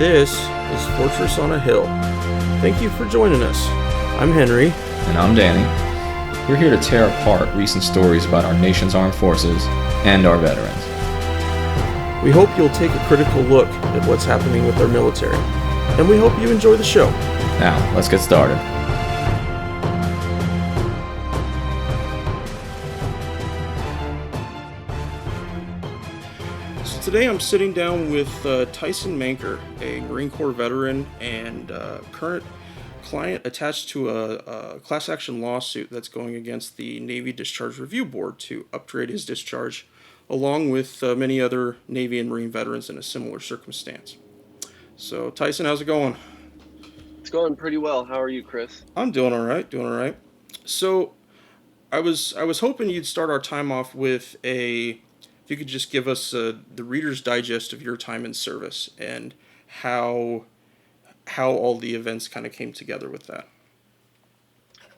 This is Fortress on a Hill. Thank you for joining us. I'm Henry. And I'm Danny. We're here to tear apart recent stories about our nation's armed forces and our veterans. We hope you'll take a critical look at what's happening with our military, and we hope you enjoy the show. Now, let's get started. Today I'm sitting down with Tyson Manker, a Marine Corps veteran and current client attached to a class action lawsuit that's going against the Navy Discharge Review Board to upgrade his discharge, along with many other Navy and Marine veterans in a similar circumstance. So Tyson, how's it going? It's going pretty well. How are you, Chris? I'm doing all right. So I was hoping you'd start our time off with if you could just give us the Reader's Digest of your time in service and how all the events kind of came together with that.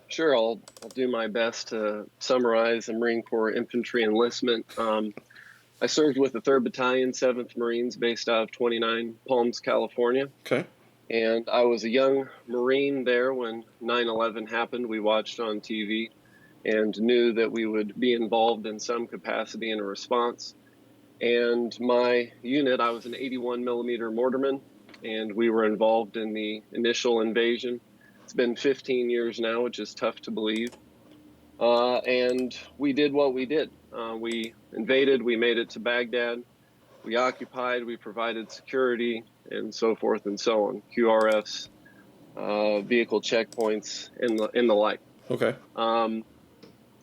Sure, I'll do my best to summarize the Marine Corps infantry enlistment. I served with the 3rd Battalion, 7th Marines, based out of 29 Palms, California. Okay. And I was a young Marine there when 9/11 happened. We watched on TV and knew that we would be involved in some capacity in a response. And my unit, I was an 81 millimeter mortarman, and we were involved in the initial invasion. It's been 15 years now, which is tough to believe. And we did what we did. We invaded, we made it to Baghdad, we occupied, we provided security, and so forth and so on. QRFs, vehicle checkpoints, and the like. Okay.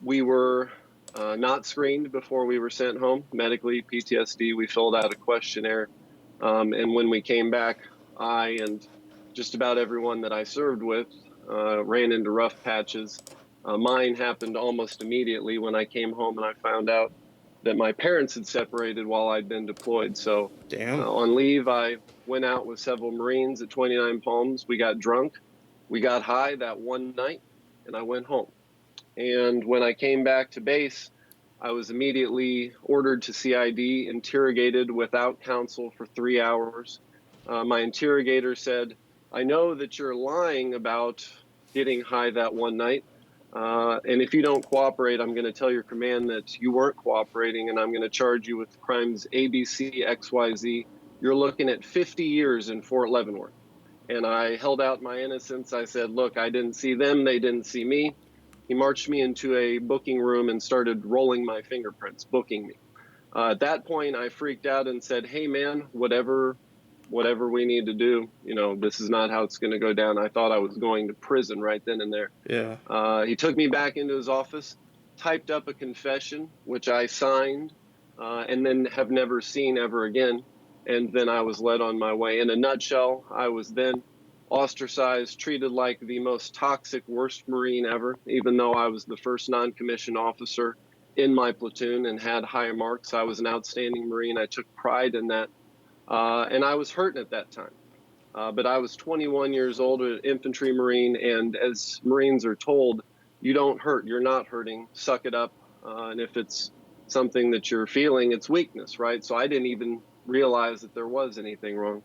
We were not screened before we were sent home medically, PTSD. We filled out a questionnaire. And when we came back, I and just about everyone that I served with ran into rough patches. Mine happened almost immediately when I came home and I found out that my parents had separated while I'd been deployed. So on leave, I went out with several Marines at 29 Palms. We got drunk. We got high that one night, and I went home. And when I came back to base, I was immediately ordered to CID, interrogated without counsel for 3 hours. My interrogator said, "I know that you're lying about getting high that one night. And if you don't cooperate, I'm going to tell your command that you weren't cooperating, and I'm going to charge you with crimes ABC, XYZ. You're looking at 50 years in Fort Leavenworth." And I held out my innocence. I said, "Look, I didn't see them. They didn't see me." He marched me into a booking room and started rolling my fingerprints, booking me. At that point, I freaked out and said, "Hey, man, whatever we need to do, this is not how it's going to go down." I thought I was going to prison right then and there. Yeah. He took me back into his office, typed up a confession, which I signed, and then have never seen ever again. And then I was led on my way. In a nutshell, I was then ostracized, treated like the most toxic, worst Marine ever, even though I was the first non-commissioned officer in my platoon and had high marks. I was an outstanding Marine. I took pride in that. And I was hurting at that time. But I was 21 years old, an infantry Marine, and as Marines are told, you don't hurt, you're not hurting, suck it up. And if it's something that you're feeling, it's weakness, right? So I didn't even realize that there was anything wrong.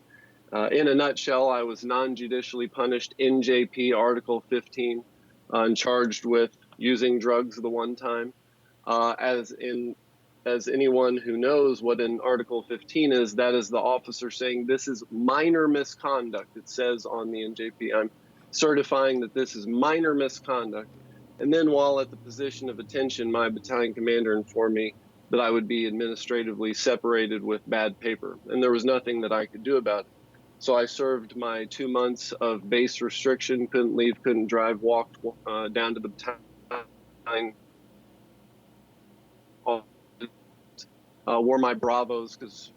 In a nutshell, I was non-judicially punished NJP Article 15 and charged with using drugs the one time. As anyone who knows what an Article 15 is, that is the officer saying this is minor misconduct. It says on the NJP, I'm certifying that this is minor misconduct. And then while at the position of attention, my battalion commander informed me that I would be administratively separated with bad paper. And there was nothing that I could do about it. So I served my 2 months of base restriction, couldn't leave, couldn't drive, walked down to the battalion, wore my Bravos because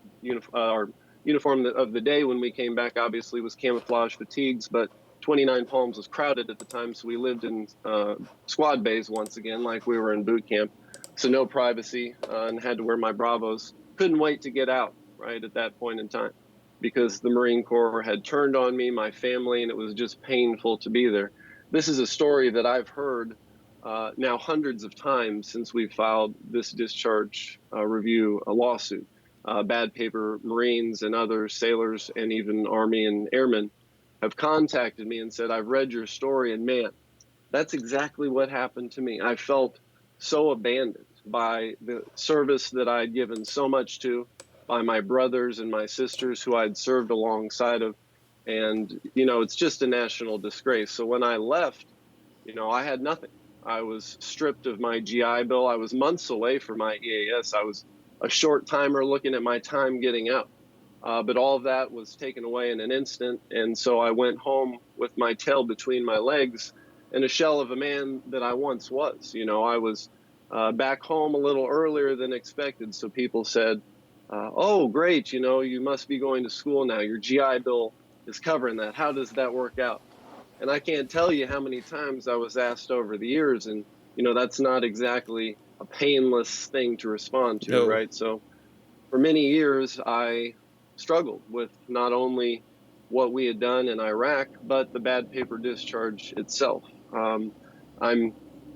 our uniform of the day when we came back obviously was camouflage fatigues, but 29 Palms was crowded at the time, so we lived in squad bays once again like we were in boot camp. So no privacy and had to wear my Bravos. Couldn't wait to get out right at that point in time because the Marine Corps had turned on me, my family, and it was just painful to be there. This is a story that I've heard now hundreds of times since we filed this discharge review lawsuit. bad paper Marines and other sailors and even Army and airmen have contacted me and said, I've read your story, and man, that's exactly what happened to me. I felt so abandoned by the service that I'd given so much to, by my brothers and my sisters who I'd served alongside of. And, it's just a national disgrace. So when I left, I had nothing. I was stripped of my GI Bill. I was months away from my EAS. I was a short timer looking at my time getting out. But all of that was taken away in an instant. And so I went home with my tail between my legs and a shell of a man that I once was. I was back home a little earlier than expected. So people said, oh, great, you must be going to school now. Your GI Bill is covering that. How does that work out? And I can't tell you how many times I was asked over the years. And, that's not exactly a painless thing to respond to, No. right? So for many years, I struggled with not only what we had done in Iraq, but the bad paper discharge itself. I'm,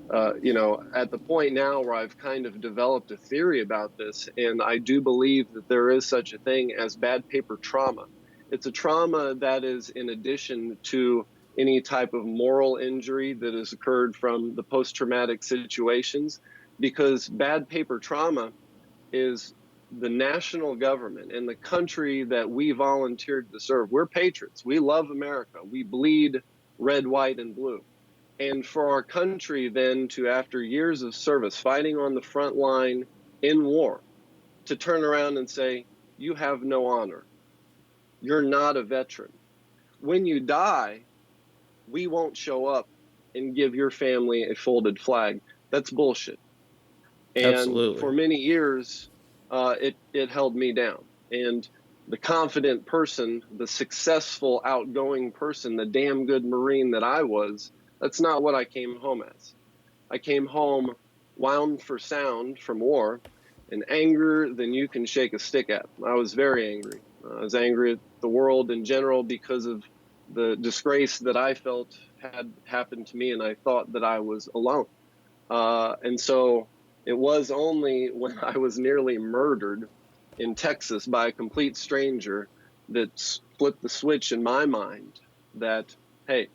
at the point now where I've kind of developed a theory about this, and I do believe that there is such a thing as bad paper trauma. It's a trauma that is in addition to any type of moral injury that has occurred from the post-traumatic situations, because bad paper trauma is the national government and the country that we volunteered to serve. We're patriots. We love America. We bleed red, white, and blue. And for our country then to, after years of service, fighting on the front line in war, to turn around and say, you have no honor. You're not a veteran. When you die, we won't show up and give your family a folded flag. That's bullshit. And Absolutely. for many years, it held me down. And the confident person, the successful, outgoing person, the damn good Marine that I was, that's not what I came home as. I came home wound for sound from war and angrier than you can shake a stick at. I was very angry. I was angry at the world in general because of the disgrace that I felt had happened to me, and I thought that I was alone. And so it was only when I was nearly murdered in Texas by a complete stranger that flipped the switch in my mind that, hey,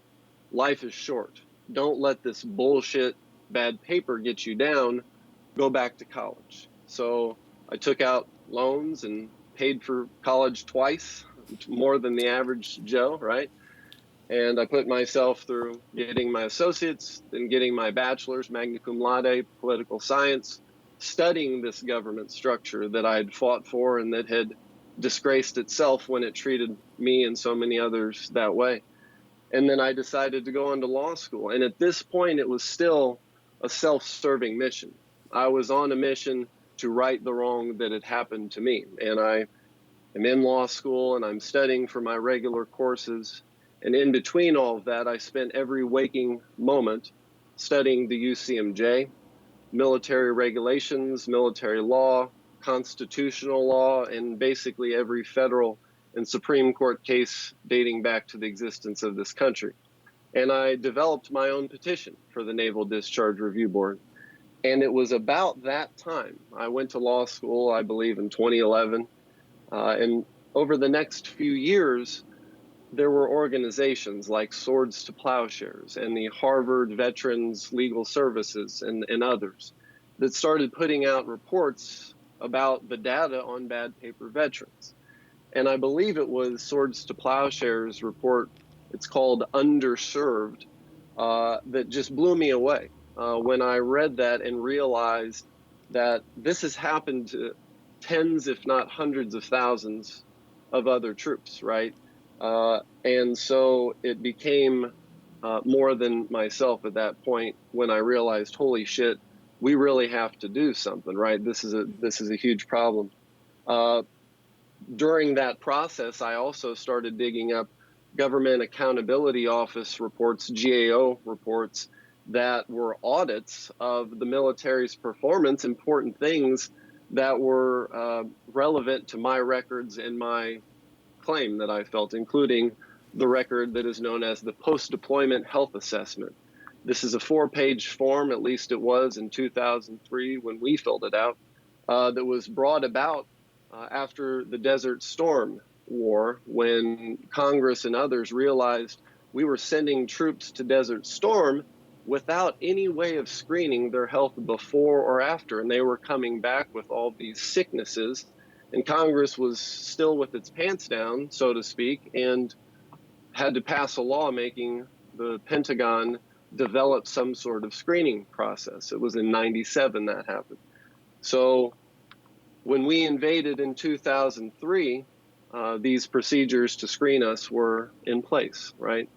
life is short. Don't let this bullshit bad paper get you down. Go back to college. So I took out loans and paid for college twice, more than the average Joe, right? And I put myself through getting my associates, then getting my bachelor's, magna cum laude, political science, studying this government structure that I'd fought for and that had disgraced itself when it treated me and so many others that way. And then I decided to go into law school. And at this point, it was still a self-serving mission. I was on a mission to right the wrong that had happened to me. And I am in law school and I'm studying for my regular courses. And in between all of that, I spent every waking moment studying the UCMJ, military regulations, military law, constitutional law, and basically every federal and Supreme Court case dating back to the existence of this country. And I developed my own petition for the Naval Discharge Review Board. And it was about that time. I went to law school, I believe, in 2011. And over the next few years, there were organizations like Swords to Plowshares and the Harvard Veterans Legal Services and others that started putting out reports about the data on bad paper veterans. And I believe it was Swords to Plowshares report, it's called Underserved, that just blew me away when I read that and realized that this has happened to tens, if not hundreds of thousands of other troops, right? And so it became more than myself at that point when I realized, holy shit, we really have to do something, right? This is a huge problem. During that process, I also started digging up Government Accountability Office reports, GAO reports, that were audits of the military's performance, important things that were relevant to my records and my claim that I felt, including the record that is known as the Post-Deployment Health Assessment. This is a 4-page form, at least it was in 2003 when we filled it out, that was brought about after the Desert Storm War, when Congress and others realized we were sending troops to Desert Storm without any way of screening their health before or after. And they were coming back with all these sicknesses. And Congress was still with its pants down, so to speak, and had to pass a law making the Pentagon develop some sort of screening process. It was in 97 that happened. So when we invaded in 2003, these procedures to screen us were in place, right?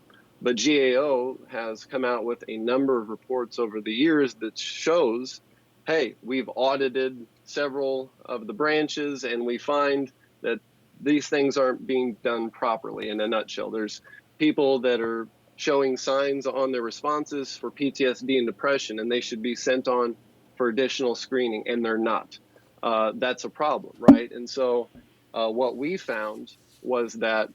But GAO has come out with a number of reports over the years that shows, hey, we've audited several of the branches and we find that these things aren't being done properly. In a nutshell, there's people that are showing signs on their responses for PTSD and depression, and they should be sent on for additional screening, and they're not. That's a problem, right? And so what we found was that,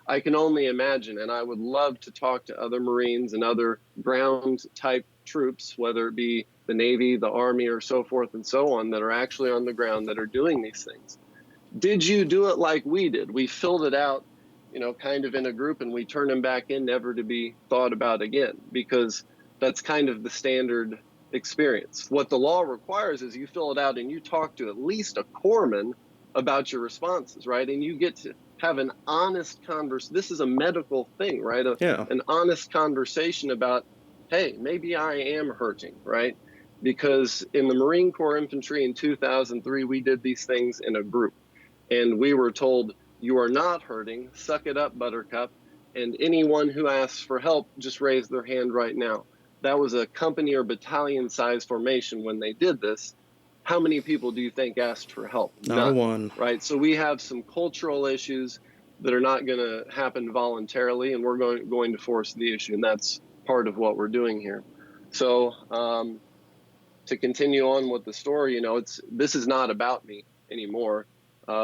I can only imagine, and I would love to talk to other Marines and other ground type troops, whether it be the Navy, the Army, or so forth and so on, that are actually on the ground that are doing these things. Did you do it like we did? We filled it out, kind of in a group, and we turned them back in, never to be thought about again, because that's kind of the standard experience. What the law requires is you fill it out and you talk to at least a corpsman about your responses, right? And you get to have an honest conversation. This is a medical thing, right? Yeah. An honest conversation about, hey, maybe I am hurting, right? Because in the Marine Corps Infantry in 2003, we did these things in a group. And we were told, you are not hurting, suck it up, buttercup. And anyone who asks for help, just raise their hand right now. That was a company or battalion size formation when they did this. How many people do you think asked for help? Not a one. Right? So we have some cultural issues that are not going to happen voluntarily, and we're going to force the issue. And that's part of what we're doing here. So to continue on with the story, this is not about me anymore.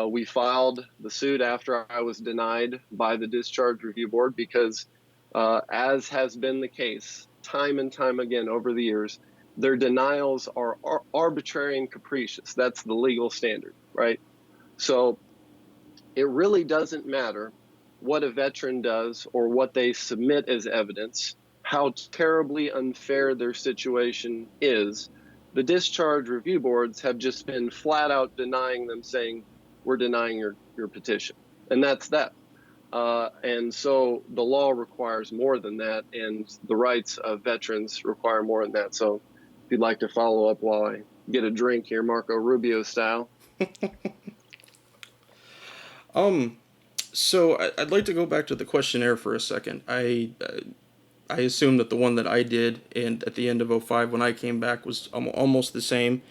We filed the suit after I was denied by the Discharge Review Board because, as has been the case time and time again over the years, their denials are arbitrary and capricious. That's the legal standard, right? So it really doesn't matter what a veteran does or what they submit as evidence, how terribly unfair their situation is. The discharge review boards have just been flat out denying them, saying, we're denying your petition. And that's that. And so the law requires more than that, and the rights of veterans require more than that. So if you'd like to follow up while I get a drink here, Marco Rubio style. So I'd like to go back to the questionnaire for a second. I assume that the one that I did and at the end of 05 when I came back was almost the same.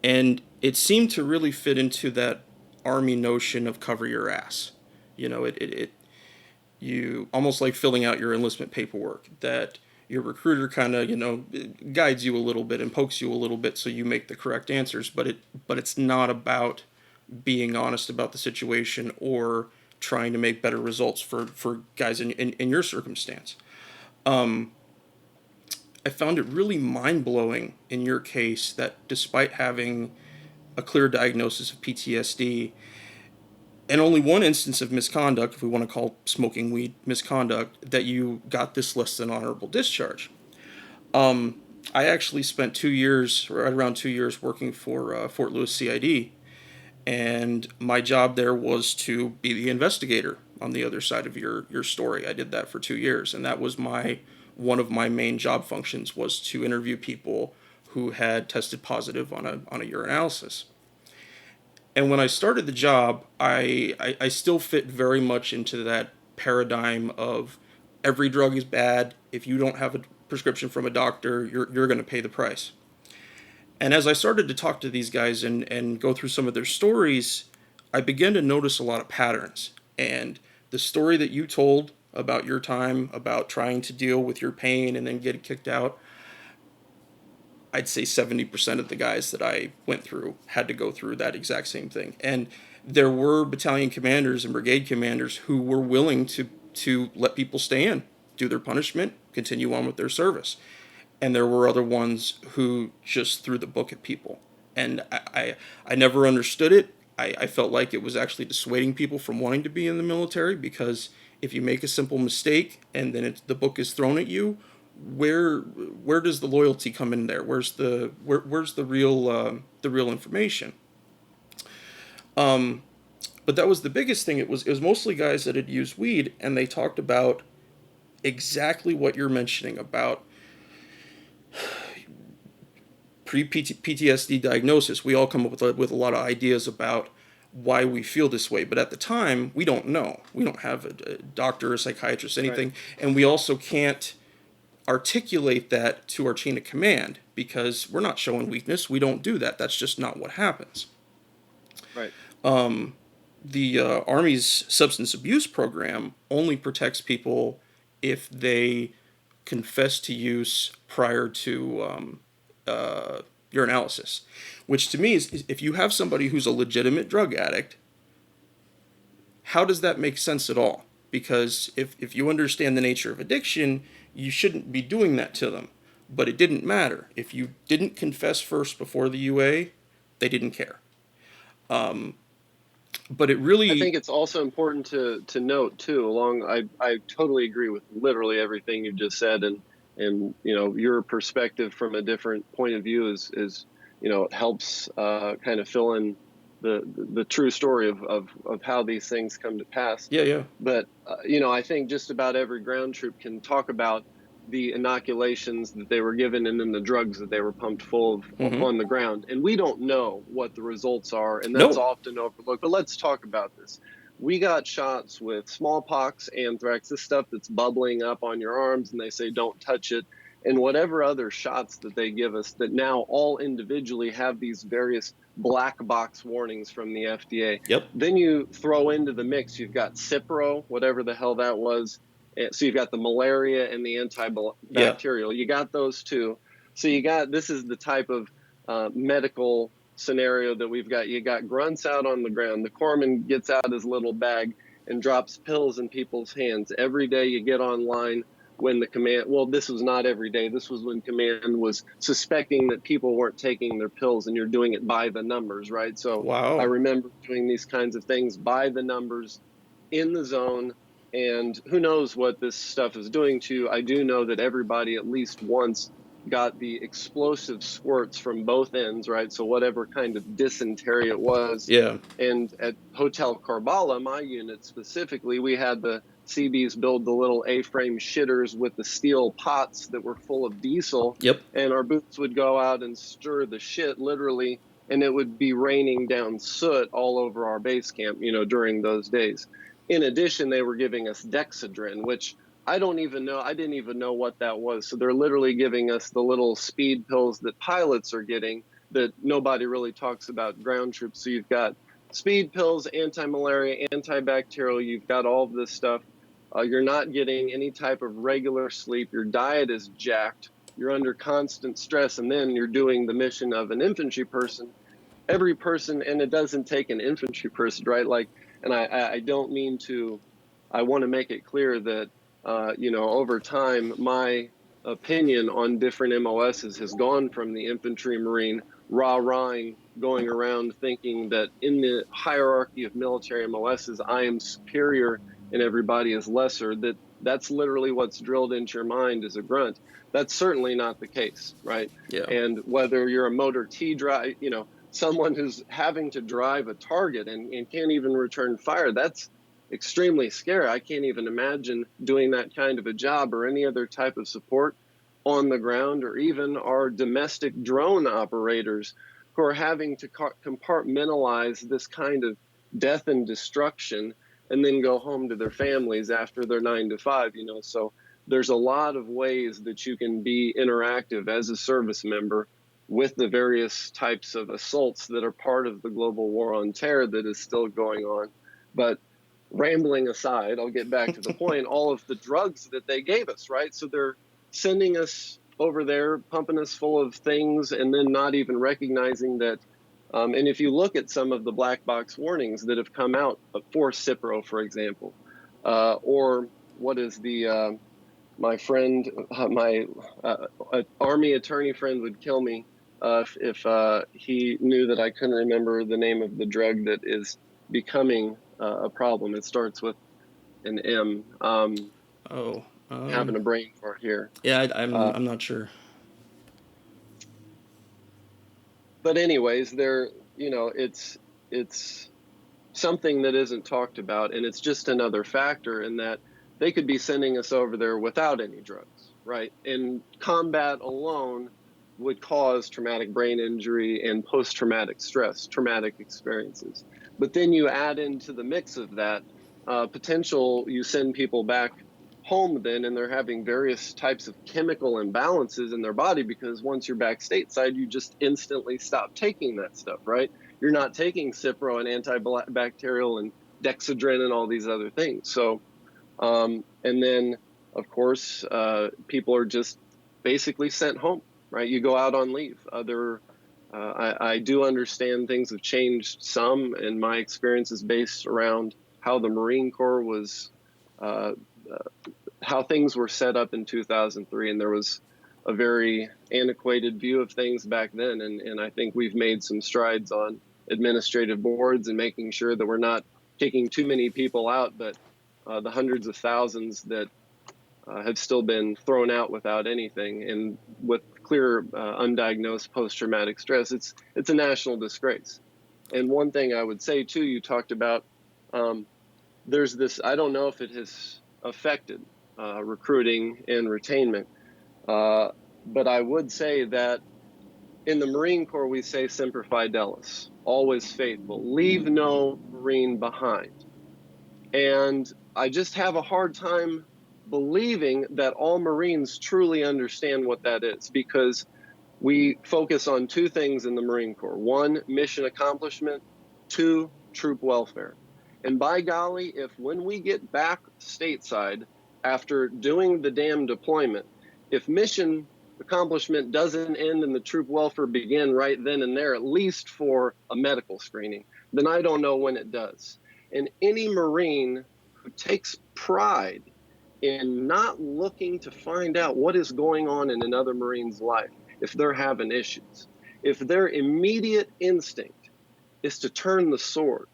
And it seemed to really fit into that Army notion of cover your ass. You almost like filling out your enlistment paperwork, that your recruiter kind of, guides you a little bit and pokes you a little bit so you make the correct answers, but it's not about being honest about the situation or trying to make better results for guys in your circumstance. I found it really mind-blowing in your case that despite having a clear diagnosis of PTSD and only one instance of misconduct, if we want to call smoking weed misconduct, that you got this less than honorable discharge. I actually spent 2 years, right around 2 years, working for Fort Lewis CID, and my job there was to be the investigator on the other side of your story. I did that for 2 years, and that was one of my main job functions, was to interview people who had tested positive on a urinalysis. And when I started the job, I still fit very much into that paradigm of every drug is bad. If you don't have a prescription from a doctor, you're going to pay the price. And as I started to talk to these guys and go through some of their stories, I began to notice a lot of patterns. And the story that you told about your time, about trying to deal with your pain and then get kicked out, I'd say 70% of the guys that I went through had to go through that exact same thing. And there were battalion commanders and brigade commanders who were willing to let people stay in, do their punishment, continue on with their service. And there were other ones who just threw the book at people. And I never understood it. I felt like it was actually dissuading people from wanting to be in the military, because if you make a simple mistake and then the book is thrown at you, where does the loyalty come in there? Where's the real information? But that was the biggest thing. It was mostly guys that had used weed, and they talked about exactly what you're mentioning about pre-PTSD diagnosis. We all come up with a lot of ideas about why we feel this way, but at the time, we don't know. We don't have a doctor, a psychiatrist, anything, Right. and we also can't articulate that to our chain of command because we're not showing weakness. We don't do that. That's just not what happens. Right. The Army's substance abuse program only protects people if they confess to use prior to your analysis, which to me is if you have somebody who's a legitimate drug addict, how does that make sense at all? Because if you understand the nature of addiction, you shouldn't be doing that to them. But it didn't matter. If you didn't confess first before the UA, they didn't care. But it I really, think it's also important to note too. I totally agree with literally everything you just said, and your perspective from a different point of view is helps kind of fill in the true story of how these things come to pass. yeah, yeah, But I think just about every ground troop can talk about the inoculations that they were given and then the drugs that they were pumped full of mm-hmm. on the ground. And we don't know what the results are, and that's No, often overlooked. But let's talk about this. We got shots with smallpox, anthrax, this stuff that's bubbling up on your arms, and they say don't touch it, and whatever other shots that they give us that now all individually have these various black box warnings from the FDA. yep, Then you throw into the mix, you've got Cipro, whatever the hell that was. So you've got the malaria and the yeah, antibacterial. You got those two. So this is the type of medical scenario that we've got. You got grunts out on the ground. The corpsman gets out his little bag and drops pills in people's hands. Every day you get online when the command, well, this was not every day. This was when command was suspecting that people weren't taking their pills, and you're doing it by the numbers, right? So I wow, remember doing these kinds of things by the numbers in the zone, and who knows what this stuff is doing to you. I do know that everybody at least once got the explosive squirts from both ends, right? So whatever kind of dysentery it was. yeah, And at Hotel Karbala, my unit specifically, we had the CBs build the little A-frame shitters with the steel pots that were full of diesel. yep, And our boots would go out and stir the shit literally, and it would be raining down soot all over our base camp, during those days. In addition, they were giving us Dexedrine, which I didn't even know what that was. So they're literally giving us the little speed pills that pilots are getting that nobody really talks about ground troops. So you've got speed pills, anti-malaria, antibacterial, you've got all of this stuff. You're not getting any type of regular sleep. Your diet is jacked. You're under constant stress. And then you're doing the mission of an infantry person. Every person, and it doesn't take an infantry person, right? And I don't mean to, I want to make it clear that, over time, my opinion on different MOSs has gone from the infantry marine rah-rahing, going around thinking that in the hierarchy of military MOSs, I am superior and everybody is lesser, that's literally what's drilled into your mind as a grunt. That's certainly not the case, right? yeah, And whether you're a motor T drive, someone who's having to drive a target and can't even return fire, that's extremely scary. I can't even imagine doing that kind of a job or any other type of support on the ground, or even our domestic drone operators who are having to compartmentalize this kind of death and destruction and then go home to their families after their 9 to 5, So there's a lot of ways that you can be interactive as a service member with the various types of assaults that are part of the global war on terror that is still going on. But rambling aside, I'll get back to the point, all of the drugs that they gave us, right? So they're sending us over there, pumping us full of things, and then not even recognizing that. And if you look at some of the black box warnings that have come out for Cipro, for example, or what is my friend, my Army attorney friend would kill me. if he knew that I couldn't remember the name of the drug that is becoming a problem. It starts with an M. Oh, Having a brain fart here. yeah, Uh, I'm not sure. but anyways, it's something that isn't talked about, and it's just another factor in that they could be sending us over there without any drugs, right? And combat alone would cause traumatic brain injury and post-traumatic stress, traumatic experiences. But then you add into the mix of that potential, you send people back home then, and they're having various types of chemical imbalances in their body because once you're back stateside, you just instantly stop taking that stuff, right? You're not taking Cipro and antibacterial and Dexedrine and all these other things. So, and then of course, people are just basically sent home, right? You go out on leave. I do understand things have changed some, and my experience is based around how the Marine Corps was, uh, how things were set up in 2003, and there was a very antiquated view of things back then, and I think we've made some strides on administrative boards and making sure that we're not kicking too many people out, but the hundreds of thousands that have still been thrown out without anything and with clear undiagnosed post-traumatic stress. It's a national disgrace. And one thing I would say too, you talked about, there's this, I don't know if it has affected recruiting and retainment, but I would say that in the Marine Corps, we say semper fidelis, always faithful, leave no Marine behind. And I just have a hard time believing that all Marines truly understand what that is, because we focus on two things in the Marine Corps. One, mission accomplishment. Two, troop welfare. And by golly, if when we get back stateside after doing the damn deployment, if mission accomplishment doesn't end and the troop welfare begin right then and there, at least for a medical screening, then I don't know when it does. And any Marine who takes pride in not looking to find out what is going on in another Marine's life, if they're having issues, if their immediate instinct is to turn the sword,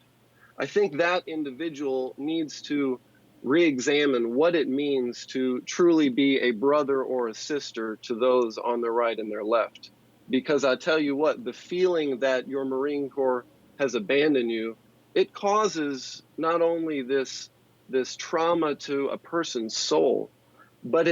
I think that individual needs to re-examine what it means to truly be a brother or a sister to those on their right and their left. Because I tell you what, the feeling that your Marine Corps has abandoned you, it causes not only this trauma to a person's soul, but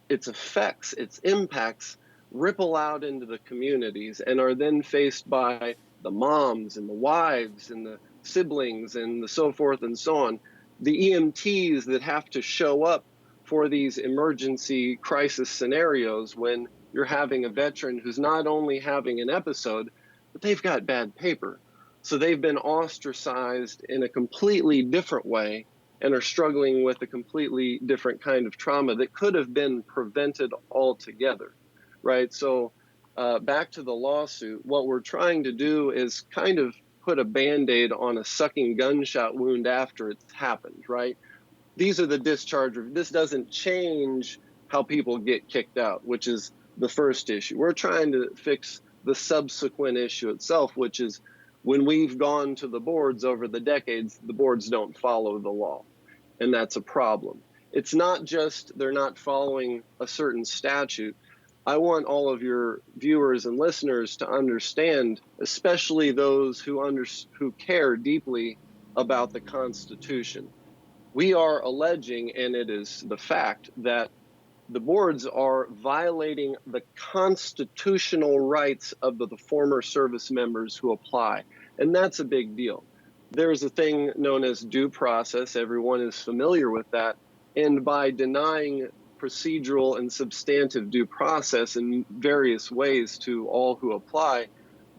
its effects, its impacts ripple out into the communities and are then faced by the moms and the wives and the siblings and the so forth and so on. The EMTs that have to show up for these emergency crisis scenarios when you're having a veteran who's not only having an episode, but they've got bad paper. So they've been ostracized in a completely different way and are struggling with a completely different kind of trauma that could have been prevented altogether, right? So back to the lawsuit, what we're trying to do is kind of put a Band-Aid on a sucking gunshot wound after it's happened, right? These are the discharges. This doesn't change how people get kicked out, which is the first issue. We're trying to fix the subsequent issue itself, which is when we've gone to the boards over the decades, the boards don't follow the law, and that's a problem. It's not just they're not following a certain statute. I want all of your viewers and listeners to understand, especially those who care deeply about the Constitution. We are alleging, and it is the fact, that the boards are violating the constitutional rights of the former service members who apply. And that's a big deal. There's a thing known as due process. Everyone is familiar with that. And by denying procedural and substantive due process in various ways to all who apply,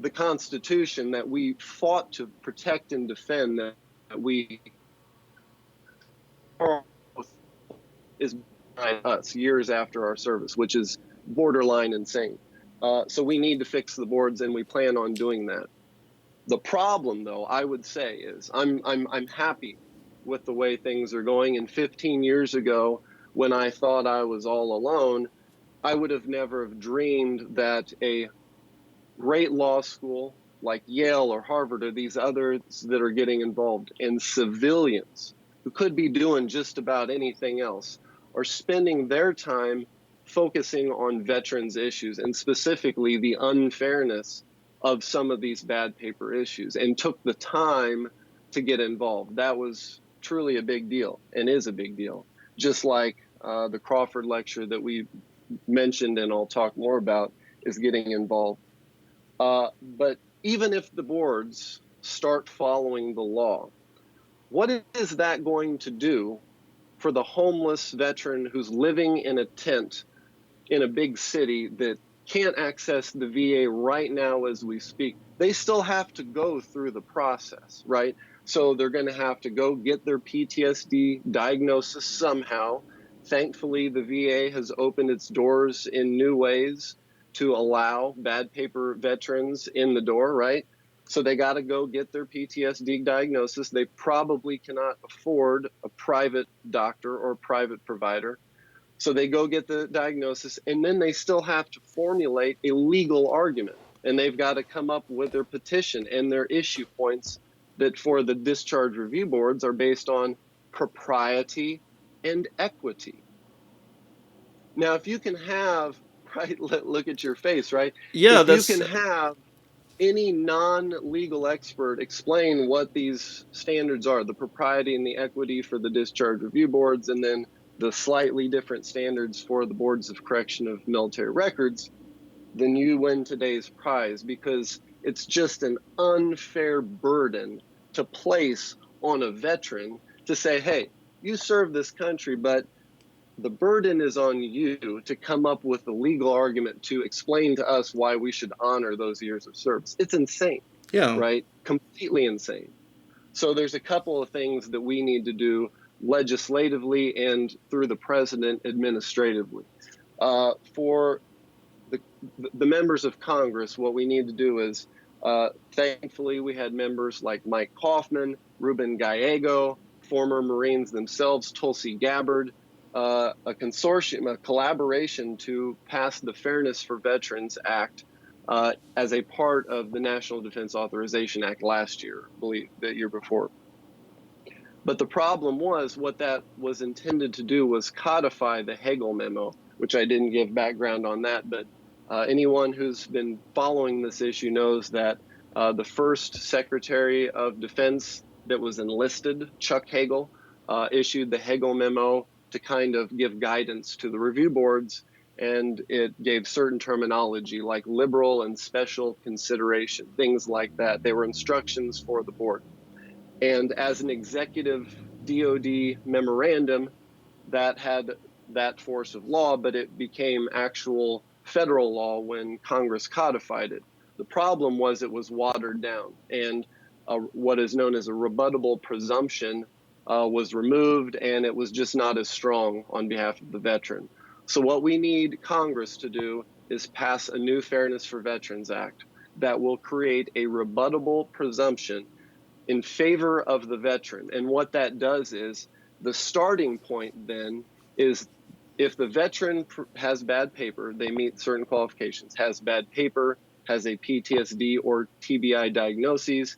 the Constitution that we fought to protect and defend, that we is behind us years after our service, which is borderline insane. So we need to fix the boards, and we plan on doing that. The problem, though, I would say, is I'm happy with the way things are going. And 15 years ago, when I thought I was all alone, I would have never have dreamed that a great law school like Yale or Harvard or these others that are getting involved, and civilians who could be doing just about anything else are spending their time focusing on veterans issues and specifically the unfairness of some of these bad paper issues and took the time to get involved. That was truly a big deal and is a big deal. Just like the Crawford lecture that we mentioned and I'll talk more about is getting involved. But even if the boards start following the law, what is that going to do for the homeless veteran who's living in a tent in a big city that can't access the VA right now as we speak? They still have to go through the process, right? So they're going to have to go get their PTSD diagnosis somehow. Thankfully, the VA has opened its doors in new ways to allow bad paper veterans in the door, right? So they got to go get their PTSD diagnosis. They probably cannot afford a private doctor or private provider. So they go get the diagnosis, and then they still have to formulate a legal argument. And they've got to come up with their petition and their issue points that for the discharge review boards are based on propriety and equity. Now, if you can have, right, look at your face, right? Yeah, If you that's can have any non-legal expert explain what these standards are, the propriety and the equity for the discharge review boards, and then the slightly different standards for the boards of correction of military records, then you win today's prize, because it's just an unfair burden to place on a veteran to say, hey, you serve this country, but the burden is on you to come up with a legal argument to explain to us why we should honor those years of service. It's insane, yeah. right? Completely insane. So there's a couple of things that we need to do legislatively and through the president administratively. For the members of Congress, what we need to do is, thankfully, we had members like Mike Kaufman, Ruben Gallego, former Marines themselves, Tulsi Gabbard, a consortium, a collaboration to pass the Fairness for Veterans Act as a part of the National Defense Authorization Act last year, I believe, the year before. But the problem was what that was intended to do was codify the Hagel memo, which I didn't give background on that, but anyone who's been following this issue knows that the first Secretary of Defense that was enlisted, Chuck Hagel, issued the Hagel memo to kind of give guidance to the review boards, and it gave certain terminology like liberal and special consideration, things like that. They were instructions for the board. And as an executive DoD memorandum, that had that force of law, but it became actual federal law when Congress codified it. The problem was it was watered down, and what is known as a rebuttable presumption was removed, and it was just not as strong on behalf of the veteran. So what we need Congress to do is pass a new Fairness for Veterans Act that will create a rebuttable presumption in favor of the veteran. And what that does is, the starting point then is, if the veteran has bad paper, they meet certain qualifications, has bad paper, has a PTSD or TBI diagnoses,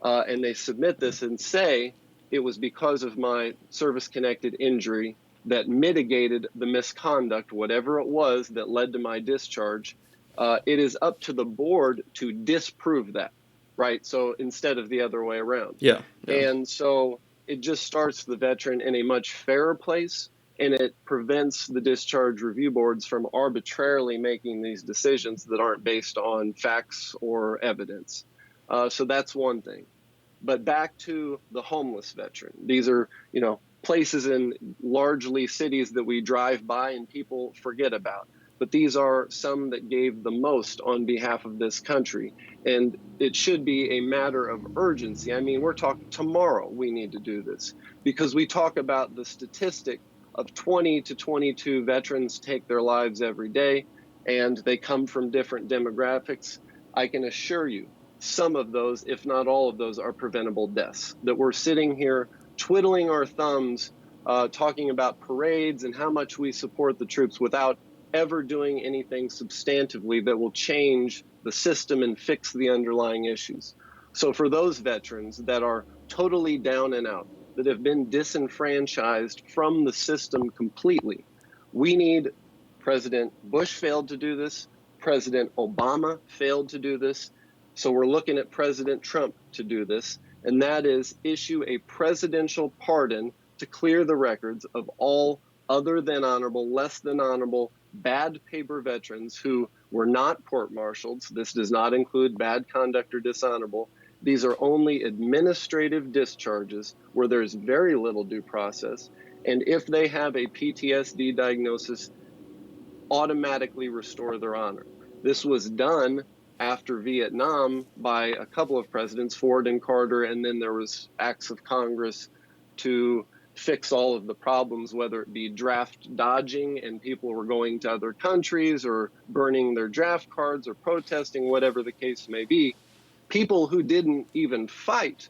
and they submit this and say, it was because of my service-connected injury that mitigated the misconduct, whatever it was that led to my discharge, it is up to the board to disprove that, right? So instead of the other way around. Yeah. And so it just starts the veteran in a much fairer place, and it prevents the discharge review boards from arbitrarily making these decisions that aren't based on facts or evidence. So that's one thing. But back to the homeless veteran. These are, places in largely cities that we drive by and people forget about. But these are some that gave the most on behalf of this country. And it should be a matter of urgency. I mean, we're talking tomorrow we need to do this, because we talk about the statistic of 20 to 22 veterans take their lives every day, and they come from different demographics. I can assure you, some of those, if not all of those, are preventable deaths, that we're sitting here twiddling our thumbs, talking about parades and how much we support the troops without ever doing anything substantively that will change the system and fix the underlying issues. So for those veterans that are totally down and out, that have been disenfranchised from the system completely, we need President Bush failed to do this. President Obama failed to do this. So we're looking at President Trump to do this, and that is issue a presidential pardon to clear the records of all other than honorable, less than honorable, bad paper veterans who were not court-martialed. This does not include bad conduct or dishonorable. These are only administrative discharges where there's very little due process. And if they have a PTSD diagnosis, automatically restore their honor. This was done after Vietnam by a couple of presidents, Ford and Carter, and then there was acts of Congress to fix all of the problems, whether it be draft dodging and people were going to other countries or burning their draft cards or protesting, whatever the case may be. People who didn't even fight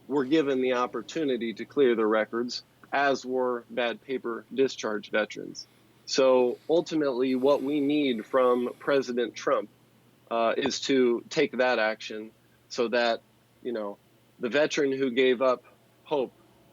were given the opportunity to clear their records, as were bad paper discharge veterans. So ultimately, what we need from President Trump is to take that action so that, the veteran who gave up hope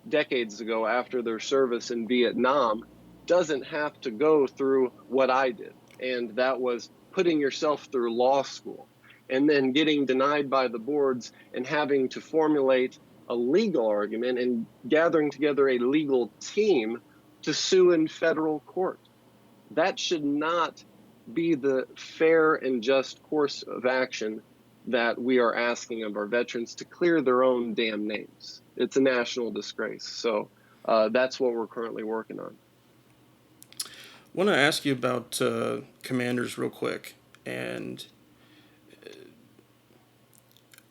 decades ago after their service in Vietnam doesn't have to go through what I did. And that was putting yourself through law school and then getting denied by the boards and having to formulate a legal argument and gathering together a legal team to sue in federal court. That should not be the fair and just course of action that we are asking of our veterans to clear their own damn names. It's a national disgrace. So that's what we're currently working on. I want to ask you about commanders real quick. And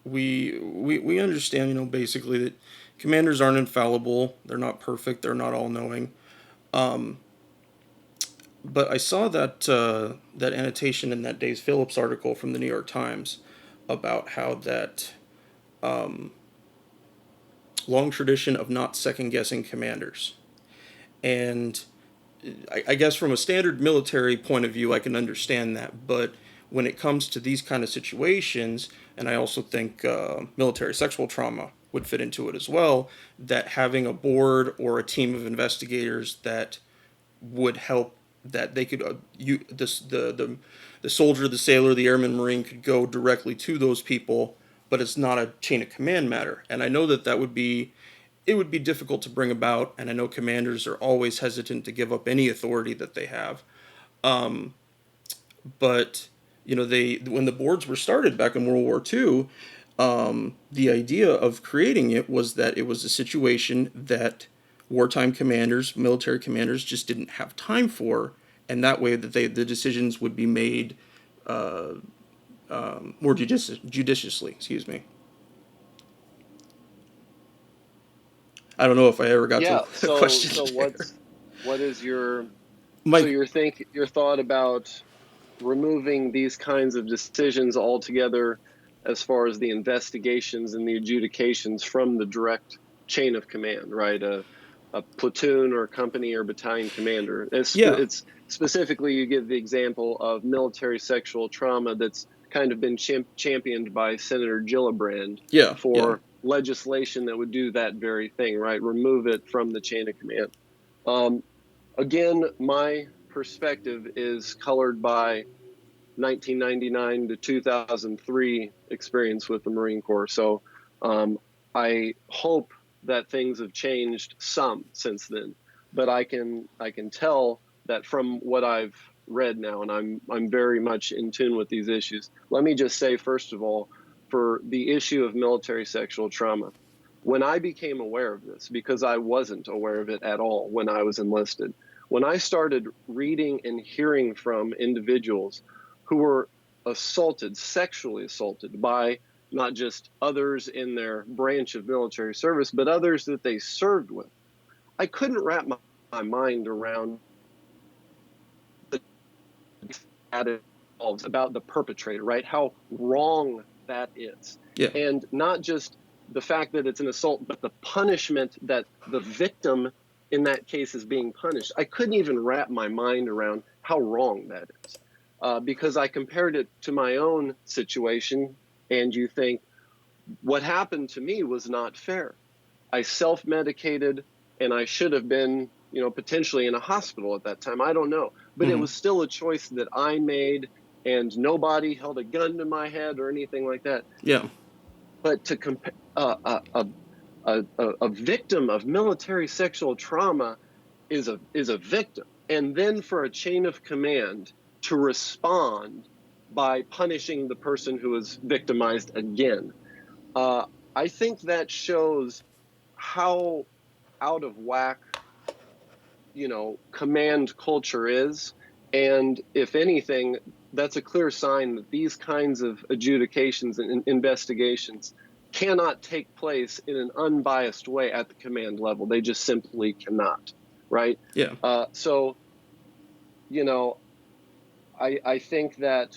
we understand, basically that commanders aren't infallible. They're not perfect. They're not all-knowing. But I saw that that annotation in that Days Phillips article from the New York Times about how that long tradition of not second-guessing commanders. And I guess from a standard military point of view, I can understand that. But when it comes to these kind of situations, and I also think military sexual trauma would fit into it as well, that having a board or a team of investigators that would help, that they could the soldier, the sailor, the airman, marine could go directly to those people, but it's not a chain of command matter. And I know that would be difficult to bring about, and I know commanders are always hesitant to give up any authority that they have. But when the boards were started back in World War II, the idea of creating it was that it was a situation that wartime commanders, military commanders, just didn't have time for, and that way that the decisions would be made more judiciously. Excuse me. I don't know if I ever got to the question. So there. what is your your thought about removing these kinds of decisions altogether, as far as the investigations and the adjudications from the direct chain of command, right? A platoon or company or battalion commander. It's specifically, you give the example of military sexual trauma that's kind of been championed by Senator Gillibrand for legislation that would do that very thing, right? Remove it from the chain of command. Again, my perspective is colored by 1999 to 2003 experience with the Marine Corps. So I hope that things have changed some since then, but I can tell that from what I've read now, and I'm very much in tune with these issues. Let me just say, first of all, for the issue of military sexual trauma, when I became aware of this, because I wasn't aware of it at all when I was enlisted, when I started reading and hearing from individuals who were sexually assaulted by not just others in their branch of military service, but others that they served with, I couldn't wrap my mind around about the perpetrator, right? How wrong that is. Yeah. And not just the fact that it's an assault, but the punishment that the victim in that case is being punished. I couldn't even wrap my mind around how wrong that is. Because I compared it to my own situation, and you think, what happened to me was not fair. I self-medicated, and I should have been, potentially in a hospital at that time. I don't know. But it Hmm. was still a choice that I made, and nobody held a gun to my head or anything like that. Yeah. But to compare a victim of military sexual trauma is a victim, and then for a chain of command to respond by punishing the person who was victimized again, uh, I think that shows how out of whack command culture is. And if anything, that's a clear sign that these kinds of adjudications and investigations cannot take place in an unbiased way at the command level. They just simply cannot, right? Yeah. So, you know, I think that,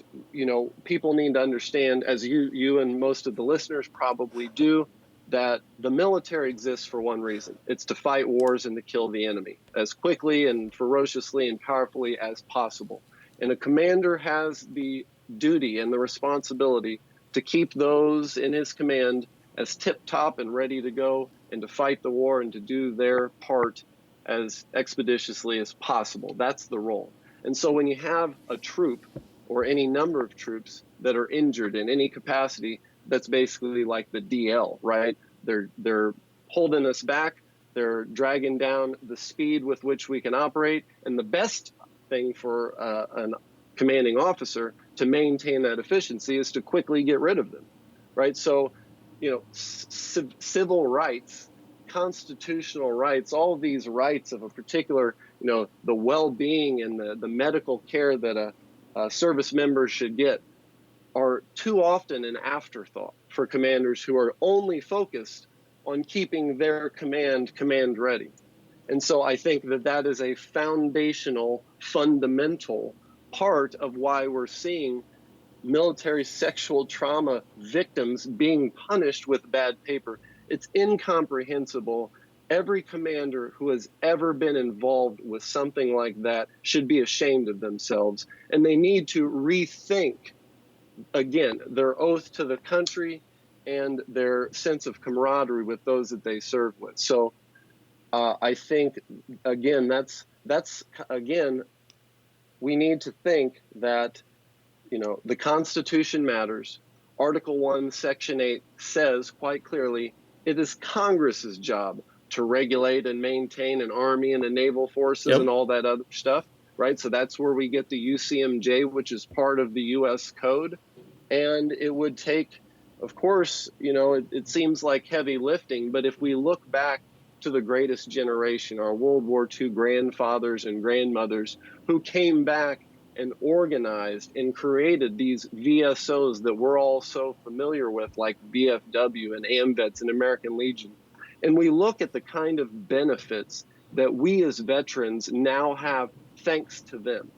people need to understand, as you and most of the listeners probably do, that the military exists for one reason. It's to fight wars and to kill the enemy as quickly and ferociously and powerfully as possible. And a commander has the duty and the responsibility to keep those in his command as tip top and ready to go, and to fight the war and to do their part as expeditiously as possible. That's the role. And so when you have a troop or any number of troops that are injured in any capacity, that's basically like the DL, right? They're holding us back. They're dragging down the speed with which we can operate. And the best thing for a commanding officer to maintain that efficiency is to quickly get rid of them, right? So, civil rights, constitutional rights, all these rights of a particular, the well-being and the medical care that a service member should get are too often an afterthought for commanders who are only focused on keeping their command ready. And so I think that is a foundational, fundamental part of why we're seeing military sexual trauma victims being punished with bad paper. It's incomprehensible. Every commander who has ever been involved with something like that should be ashamed of themselves, and they need to rethink, again, their oath to the country and their sense of camaraderie with those that they serve with. So I think, again, that's again, we need to think that the Constitution matters. Article 1, Section 8 says quite clearly it is Congress's job to regulate and maintain an army and a naval forces Yep. and all that other stuff, right? So that's where we get the UCMJ, which is part of the U.S. Code. And it would take, of course, it seems like heavy lifting, but if we look back to the greatest generation, our World War II grandfathers and grandmothers who came back and organized and created these VSOs that we're all so familiar with, like VFW and AMVETS and American Legion. And we look at the kind of benefits that we as veterans now have thanks to them.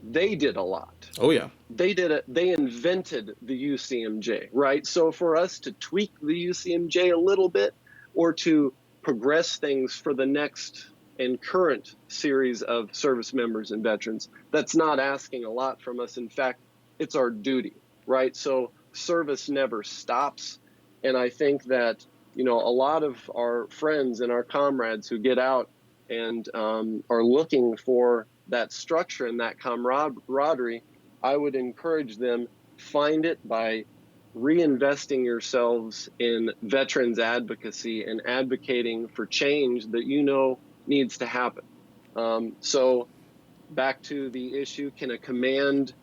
They did a lot. Oh yeah. They did it. They invented the UCMJ, right? So for us to tweak the UCMJ a little bit, or to progress things for the next and current series of service members and veterans, that's not asking a lot from us. In fact, it's our duty, right? So service never stops. And I think that, a lot of our friends and our comrades who get out and are looking for that structure and that camaraderie, I would encourage them, find it by reinvesting yourselves in veterans advocacy and advocating for change that needs to happen. So back to the issue, can a command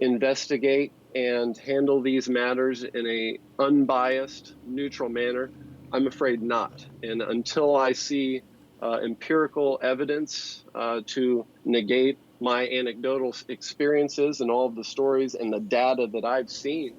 investigate and handle these matters in a unbiased, neutral manner? I'm afraid not. And until I see empirical evidence to negate my anecdotal experiences and all of the stories and the data that I've seen,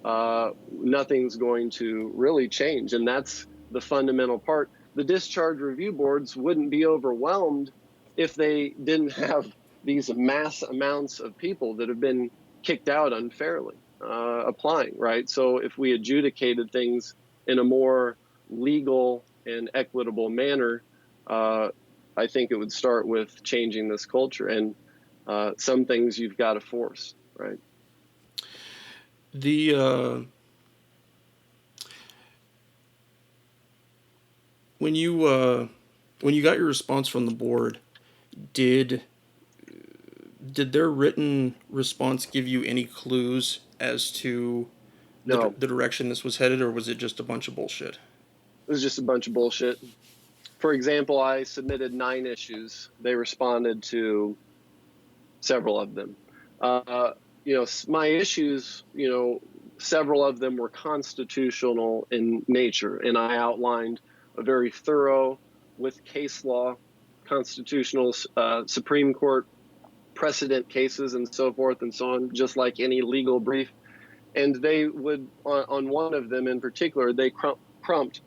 nothing's going to really change. And that's the fundamental part. The discharge review boards wouldn't be overwhelmed if they didn't have these mass amounts of people that have been kicked out unfairly applying, right? So if we adjudicated things in a more legal and equitable manner, I think it would start with changing this culture. And some things you've got to force, right? The when you got your response from the board, did did their written response give you any clues as to No, the direction this was headed, or was it just a bunch of bullshit? it was just a bunch of bullshit. For example, I submitted 9 issues. They responded to several of them. My issues, several of them were constitutional in nature, and I outlined a very thorough, with case law, constitutional, Supreme Court precedent cases and so forth and so on, just like any legal brief. And they would, on one of them in particular, they clumped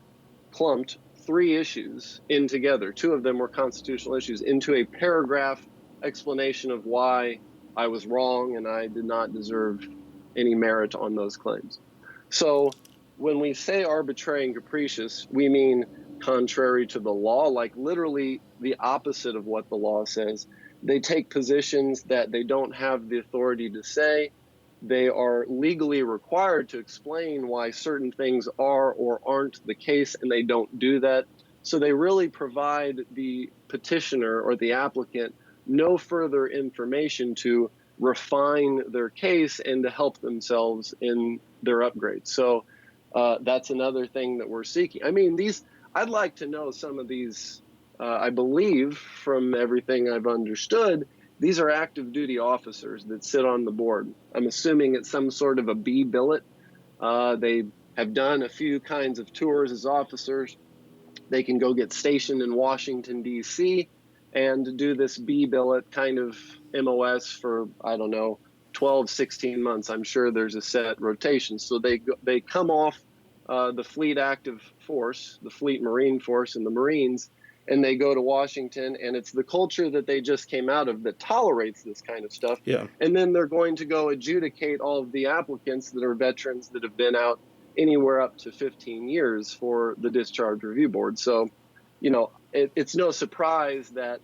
3 issues in together. 2 of them were constitutional issues into a paragraph explanation of why I was wrong and I did not deserve any merit on those claims. So when we say arbitrary and capricious, we mean contrary to the law, like literally the opposite of what the law says. They take positions that they don't have the authority to say. They are legally required to explain why certain things are or aren't the case, and they don't do that. So they really provide the petitioner or the applicant no further information to refine their case and to help themselves in their upgrade. So that's another thing that we're seeking. I mean, I'd like to know some of these. I believe from everything I've understood, these are active duty officers that sit on the board. I'm assuming it's some sort of a B billet. They have done a few kinds of tours as officers. They can go get stationed in Washington, D.C. and do this B billet kind of MOS for, I don't know, 12, 16 months. I'm sure there's a set rotation. So they come off the Fleet Active Force, the Fleet Marine Force and the Marines, and they go to Washington, and it's the culture that they just came out of that tolerates this kind of stuff. Yeah. And then they're going to go adjudicate all of the applicants that are veterans that have been out anywhere up to 15 years for the Discharge Review Board. So, it's no surprise that,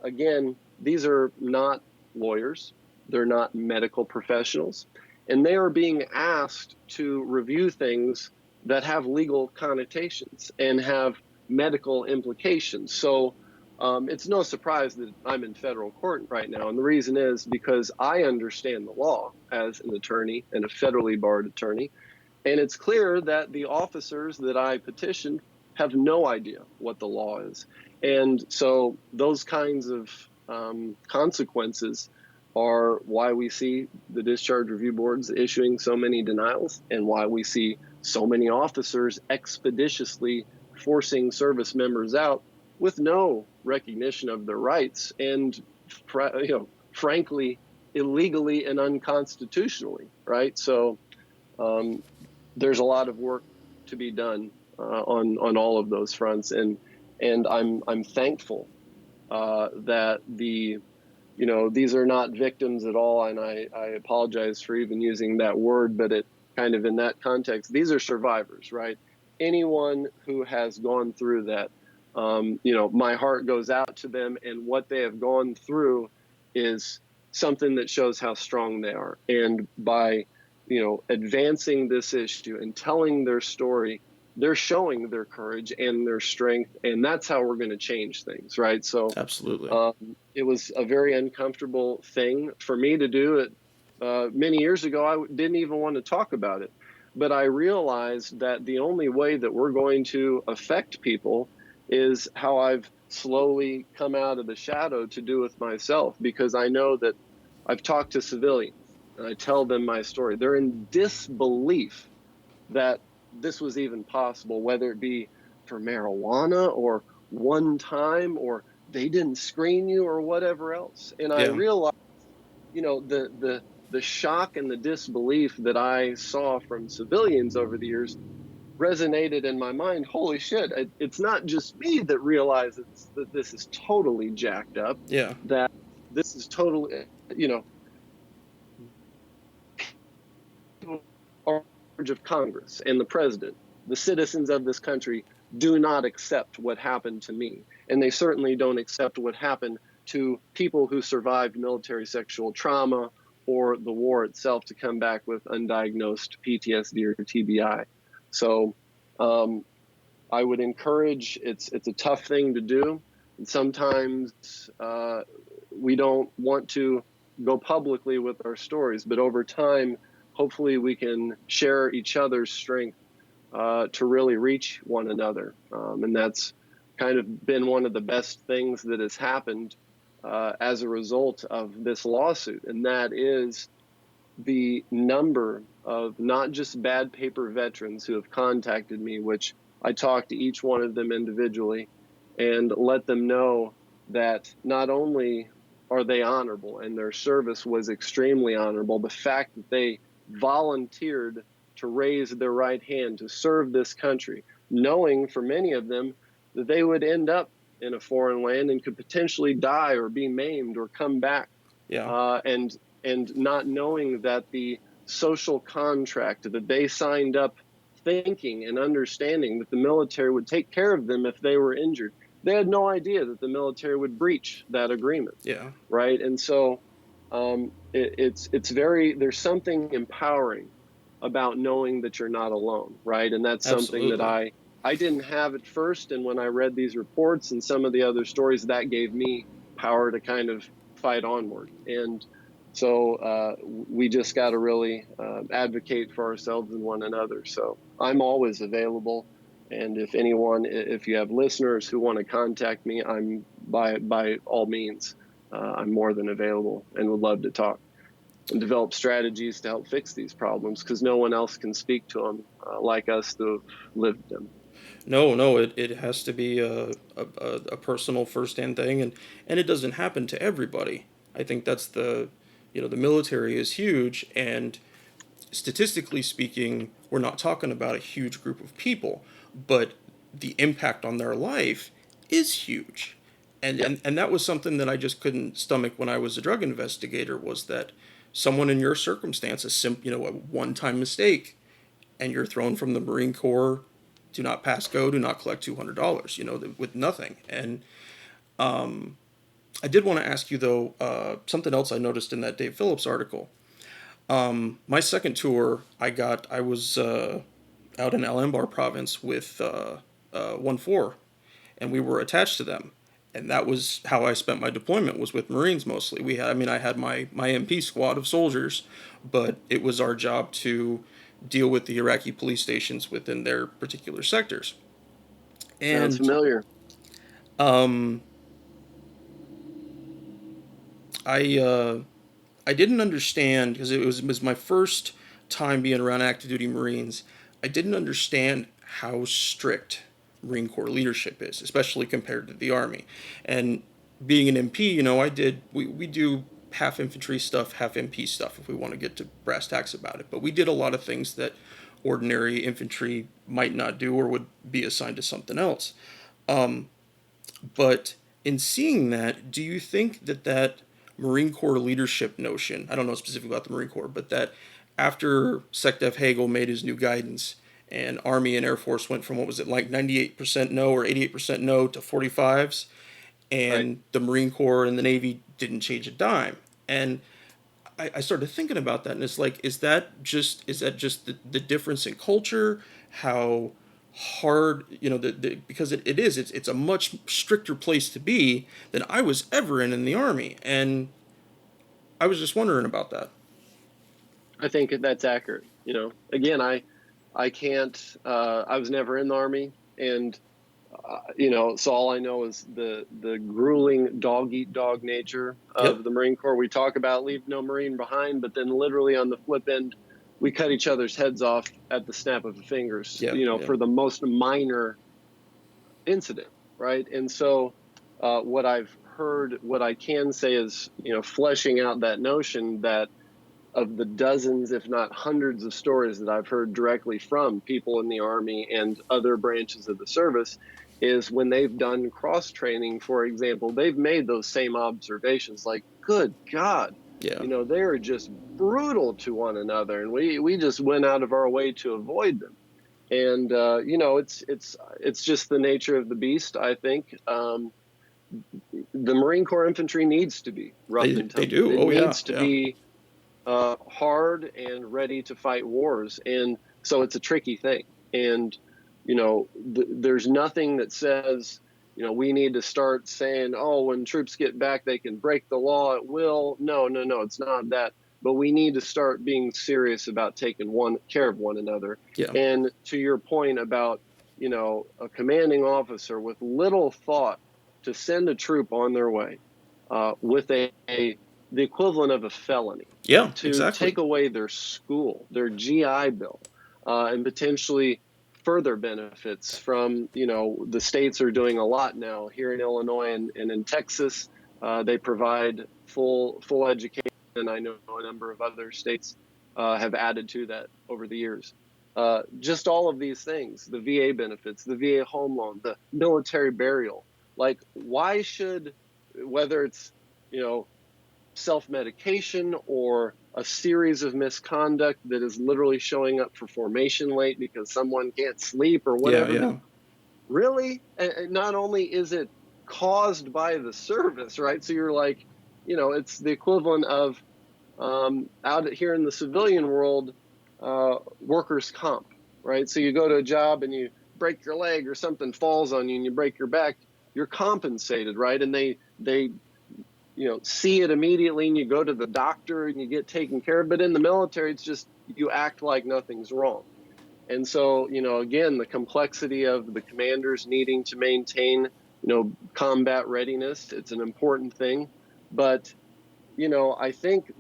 again, these are not lawyers. They're not medical professionals. And they are being asked to review things that have legal connotations and have medical implications. So it's no surprise that I'm in federal court right now. And the reason is because I understand the law as an attorney and a federally barred attorney. And it's clear that the officers that I petitioned have no idea what the law is. And so those kinds of consequences are why we see the discharge review boards issuing so many denials and why we see so many officers expeditiously forcing service members out with no recognition of their rights and, frankly, illegally and unconstitutionally, right? So there's a lot of work to be done on all of those fronts, and I'm thankful that these are not victims at all, and I apologize for even using that word, but it kind of in that context, these are survivors, right? Anyone who has gone through that, my heart goes out to them, and what they have gone through is something that shows how strong they are. And by, advancing this issue and telling their story, they're showing their courage and their strength, and that's how we're going to change things, right? So Absolutely. It was a very uncomfortable thing for me to do. It many years ago, I didn't even want to talk about it. But I realized that the only way that we're going to affect people is how I've slowly come out of the shadow to do with myself, because I know that I've talked to civilians and I tell them my story. They're in disbelief that this was even possible, whether it be for marijuana or one time or they didn't screen you or whatever else. And I realized, the shock and the disbelief that I saw from civilians over the years resonated in my mind. Holy shit, it's not just me that realizes that this is totally jacked up. Yeah. That this is totally, of Congress and the president, the citizens of this country do not accept what happened to me. And they certainly don't accept what happened to people who survived military sexual trauma or the war itself to come back with undiagnosed PTSD or TBI. So I would encourage, it's a tough thing to do. And sometimes we don't want to go publicly with our stories, but over time, hopefully we can share each other's strength to really reach one another. And that's kind of been one of the best things that has happened as a result of this lawsuit. And that is the number of not just bad paper veterans who have contacted me, which I talked to each one of them individually and let them know that not only are they honorable and their service was extremely honorable, the fact that they volunteered to raise their right hand to serve this country, knowing for many of them that they would end up in a foreign land and could potentially die or be maimed or come back. Yeah. And not knowing that the social contract that they signed up thinking and understanding that the military would take care of them if they were injured. They had no idea that the military would breach that agreement. Yeah. Right. And so it's very, there's something empowering about knowing that you're not alone. Right. And that's something that Absolutely. I didn't have at first. And when I read these reports and some of the other stories, that gave me power to kind of fight onward. And so we just got to really advocate for ourselves and one another. So I'm always available. And if you have listeners who want to contact me, I'm by all means, I'm more than available and would love to talk and develop strategies to help fix these problems because no one else can speak to them like us who have lived them. No, it has to be a personal firsthand thing, and it doesn't happen to everybody. I think that's the military is huge, and statistically speaking, we're not talking about a huge group of people, but the impact on their life is huge. And, Yep. and that was something that I just couldn't stomach when I was a drug investigator, was that someone in your circumstances, a one-time mistake, and you're thrown from the Marine Corps, do not pass go, do not collect $200, with nothing. And I did want to ask you, though, something else I noticed in that Dave Phillips article. My second tour, I was out in Al-Anbar province with 1-4, and we were attached to them. And that was how I spent my deployment, was with Marines mostly. I had my MP squad of soldiers, but it was our job to deal with the Iraqi police stations within their particular sectors. Sounds And familiar. um, I didn't understand, because it was my first time being around active duty Marines. I didn't understand how strict Marine Corps leadership is, especially compared to the Army. And being an MP, we do half infantry stuff, half MP stuff if we want to get to brass tacks about it. But we did a lot of things that ordinary infantry might not do or would be assigned to something else. But in seeing that, do you think that Marine Corps leadership notion, I don't know specifically about the Marine Corps, but that after SecDef Hagel made his new guidance and Army and Air Force went from, what was it, like 98% no or 88% no to 45s, Right. and the Marine Corps and the Navy didn't change a dime? And I started thinking about that, and it's like, is that just the difference in culture? How hard, because it's a much stricter place to be than I was ever in the Army, and I was just wondering about that. I think that's accurate. Again, I can't, I was never in the Army and, so all I know is the grueling dog eat dog nature Yep. of the Marine Corps. We talk about leave no Marine behind, but then literally on the flip end, we cut each other's heads off at the snap of the fingers, Yeah. Yeah. for the most minor incident. Right. And so, what I've heard, what I can say is, fleshing out that notion that of the dozens, if not hundreds of stories that I've heard directly from people in the Army and other branches of the service, is when they've done cross training, for example, they've made those same observations like, good God, Yeah. they're just brutal to one another. And we just went out of our way to avoid them. And, it's just the nature of the beast, I think. the Marine Corps infantry needs to be rough and They tumble. do. It Oh yeah, needs to be hard and ready to fight wars. And so it's a tricky thing. And, there's nothing that says, we need to start saying, oh, when troops get back, they can break the law at will. No, it's not that. But we need to start being serious about taking care of one another. Yeah. And to your point about, a commanding officer with little thought to send a troop on their way with the equivalent of a felony, Yeah, to exactly. take away their school, their GI Bill, and potentially further benefits from, the states are doing a lot now here in Illinois and in Texas. They provide full education, and I know a number of other states have added to that over the years. Just all of these things, the VA benefits, the VA home loan, the military burial. Like, why should, whether it's, self-medication or a series of misconduct that is literally showing up for formation late because someone can't sleep or Yeah, whatever. yeah. Really? And not only is it caused by the service, right? So you're like, it's the equivalent of out here in the civilian world, workers' comp, right? So you go to a job and you break your leg or something falls on you and you break your back, you're compensated, right? And they see it immediately and you go to the doctor and you get taken care of. But in the military, it's just you act like nothing's wrong. And so, again, the complexity of the commanders needing to maintain, combat readiness, it's an important thing. But, I think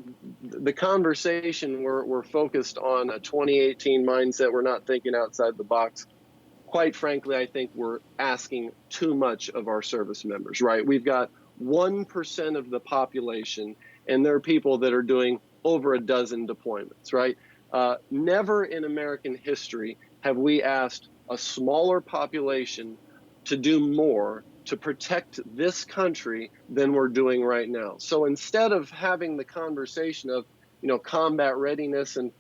the conversation, we're focused on a 2018 mindset. We're not thinking outside the box. Quite frankly, I think we're asking too much of our service members, right? We've got 1% of the population, and there are people that are doing over a dozen deployments, right? Never in American history have we asked a smaller population to do more to protect this country than we're doing right now. So instead of having the conversation of, combat readiness and,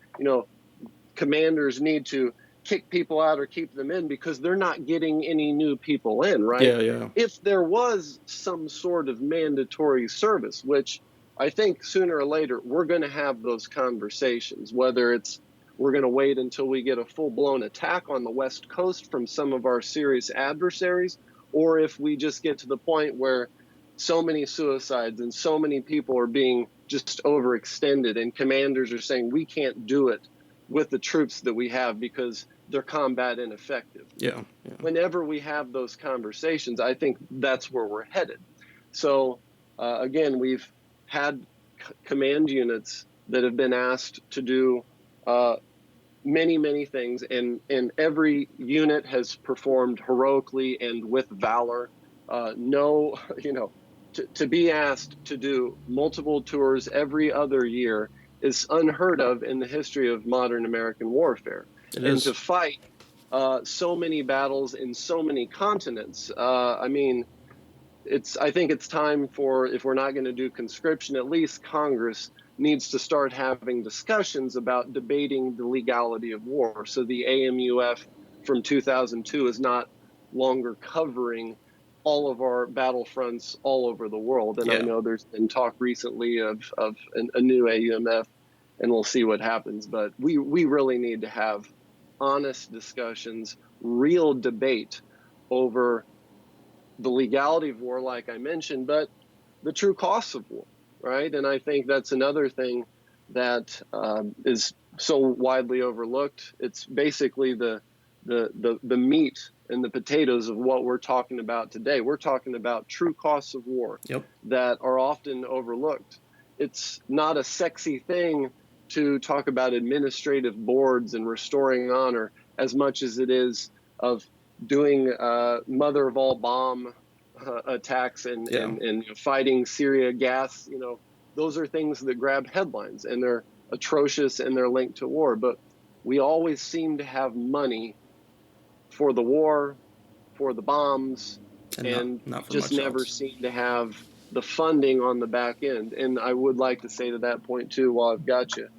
commanders need to kick people out or keep them in because they're not getting any new people in, right? Yeah, yeah. If there was some sort of mandatory service, which I think sooner or later we're going to have those conversations, whether it's we're going to wait until we get a full-blown attack on the West Coast from some of our serious adversaries, or if we just get to the point where so many suicides and so many people are being just overextended and commanders are saying we can't do it with the troops that we have because they're combat ineffective. Yeah. Whenever we have those conversations, I think that's where we're headed. So again, we've had command units that have been asked to do many things, and every unit has performed heroically and with valor. To be asked to do multiple tours every other year is unheard of in the history of modern American warfare. It And is. to fight so many battles in so many continents, I think it's time for, if we're not going to do conscription, at least Congress needs to start having discussions about debating the legality of war. So the AMUF from 2002 is not longer covering all of our battlefronts all over the world. And I know there's been talk recently of a new AUMF, and we'll see what happens. But we really need to have honest discussions, real debate over the legality of war, like I mentioned, but the true costs of war, right? And I think that's another thing that is so widely overlooked. It's basically the meat and the potatoes of what we're talking about today. We're talking about true costs of war that are often overlooked. It's not a sexy thing to talk about administrative boards and restoring honor as much as it is of doing mother of all bomb attacks and fighting Syria gas. Those are things that grab headlines, and they're atrocious and they're linked to war. But we always seem to have money for the war, for the bombs, and not for just much never else. seem to have the funding on the back end. And I would like to say to that point too, while I've got you,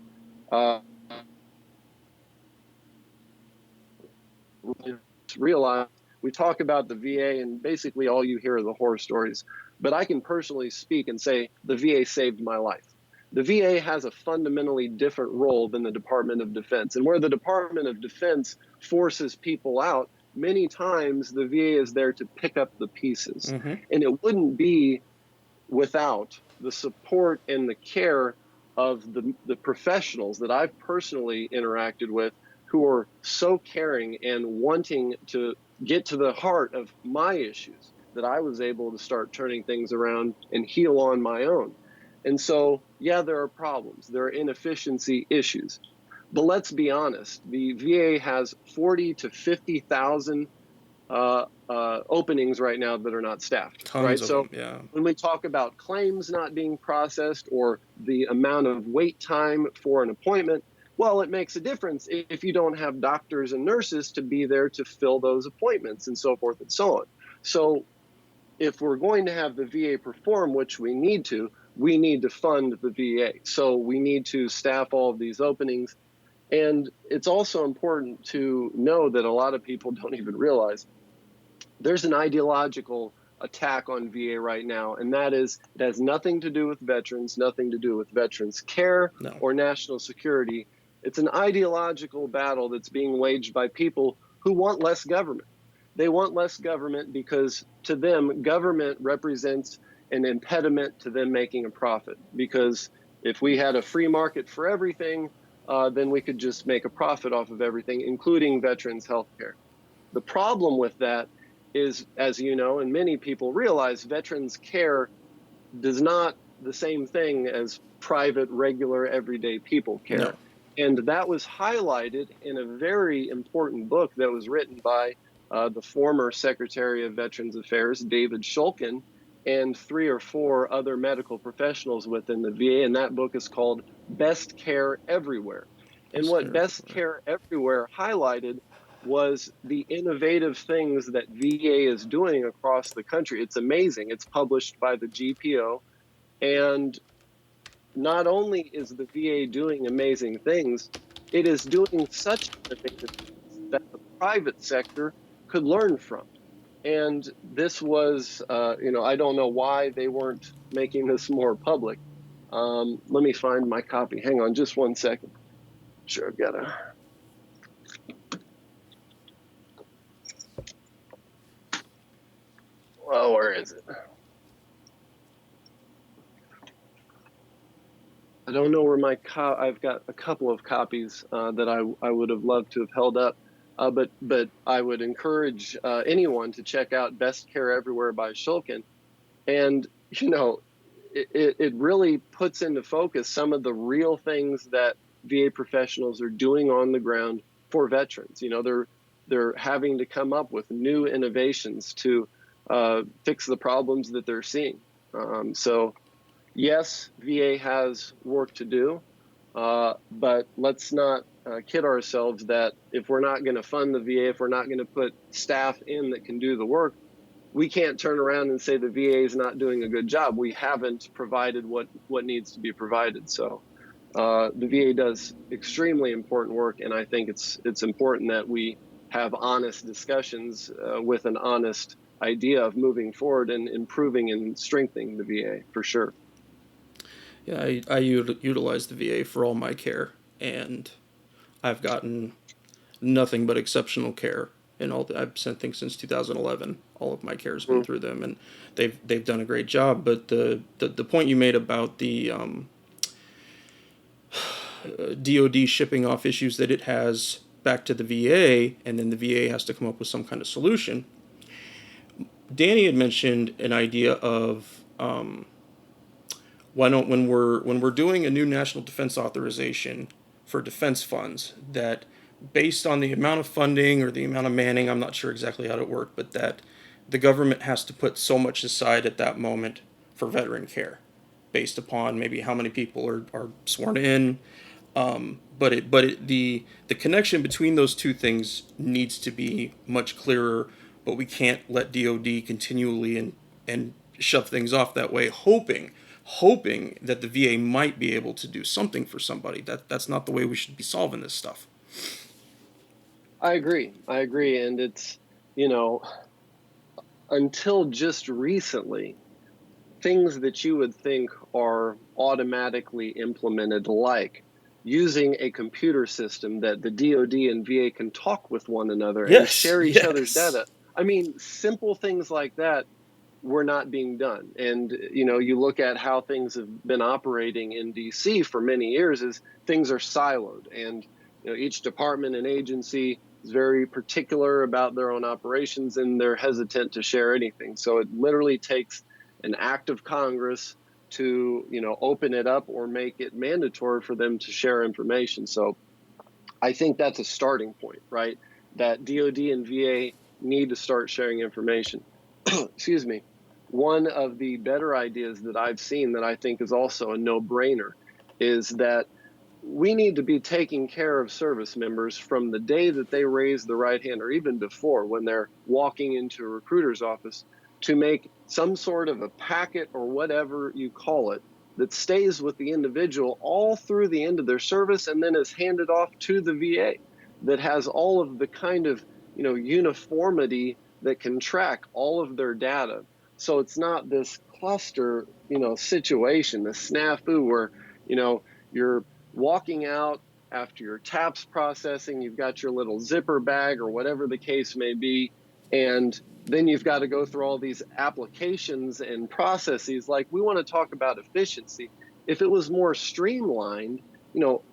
realize we talk about the VA and basically all you hear are the horror stories. but I can personally speak and say the VA saved my life. The VA has a fundamentally different role than the Department of Defense. And where the Department of Defense forces people out, many times the VA is there to pick up the pieces. Mm-hmm. And it wouldn't be without the support and the care of the professionals that I've personally interacted with, who are so caring and wanting to get to the heart of my issues, that I was able to start turning things around and heal on my own. And so, yeah, there are problems, there are inefficiency issues, but let's be honest, the VA has 40 to 50,000 openings right now that are not staffed, Tons right? of So them, yeah. when we talk about claims not being processed or the amount of wait time for an appointment, well, it makes a difference if you don't have doctors and nurses to be there to fill those appointments and so forth and so on. So if we're going to have the VA perform, which we need to fund the VA. So we need to staff all of these openings. And it's also important to know that a lot of people don't even realize there's an ideological attack on VA right now, and that is, it has nothing to do with veterans, nothing to do with veterans care No. or national security. It's an ideological battle that's being waged by people who want less government. They want less government because to them, government represents an impediment to them making a profit. Because if we had a free market for everything, then we could just make a profit off of everything, including veterans' health care. The problem with that is, as you know, and many people realize, veterans care does not the same thing as private, regular, everyday people care. No. And that was highlighted in a very important book that was written by the former Secretary of Veterans Affairs, David Shulkin, and 3 or 4 other medical professionals within the VA. And that book is called Best Care Everywhere. And what Best Care Everywhere highlighted was the innovative things that VA is doing across the country. It's amazing. It's published by the GPO. And not only is the VA doing amazing things, it is doing such innovative things that the private sector could learn from. And this was, I don't know why they weren't making this more public. Let me find my copy. Hang on just one second. Sure, I've got to. Well, where is it? I don't know where I've got a couple of copies that I would have loved to have held up, but I would encourage anyone to check out Best Care Everywhere by Shulkin. And, it really puts into focus some of the real things that VA professionals are doing on the ground for veterans. They're having to come up with new innovations to fix the problems that they're seeing. So yes, VA has work to do, but let's not kid ourselves that if we're not going to fund the VA, if we're not going to put staff in that can do the work, we can't turn around and say the VA is not doing a good job. We haven't provided what needs to be provided. So the VA does extremely important work, and I think it's important that we have honest discussions with an honest idea of moving forward and improving and strengthening the VA for sure. Yeah, I utilize the VA for all my care, and I've gotten nothing but exceptional care. I've sent things since 2011. All of my care has been through them, and they've done a great job. But the point you made about the DoD shipping off issues that it has back to the VA, and then the VA has to come up with some kind of solution. Danny had mentioned an idea of why don't when we're doing a new national defense authorization for defense funds, that based on the amount of funding or the amount of manning, I'm not sure exactly how it worked, but that the government has to put so much aside at that moment for veteran care, based upon maybe how many people are sworn in. The connection between those two things needs to be much clearer. But we can't let DoD continually and shove things off that way, hoping that the VA might be able to do something for somebody. That's not the way we should be solving this stuff. I agree. And it's, until just recently, things that you would think are automatically implemented, like using a computer system that the DoD and VA can talk with one another and Yes, share each other's yes. data. I mean, simple things like that were not being done. And, you look at how things have been operating in DC for many years is things are siloed. And, each department and agency is very particular about their own operations, and they're hesitant to share anything. So it literally takes an act of Congress to, open it up or make it mandatory for them to share information. So I think that's a starting point, right? That DoD and VA need to start sharing information. Excuse me. One of the better ideas that I've seen that I think is also a no-brainer is that we need to be taking care of service members from the day that they raise the right hand, or even before, when they're walking into a recruiter's office, to make some sort of a packet or whatever you call it that stays with the individual all through the end of their service, and then is handed off to the VA, that has all of the kind of uniformity that can track all of their data. So it's not this cluster situation, this snafu where you're walking out after your taps processing, you've got your little zipper bag or whatever the case may be, and then you've got to go through all these applications and processes. Like, we want to talk about efficiency. If it was more streamlined,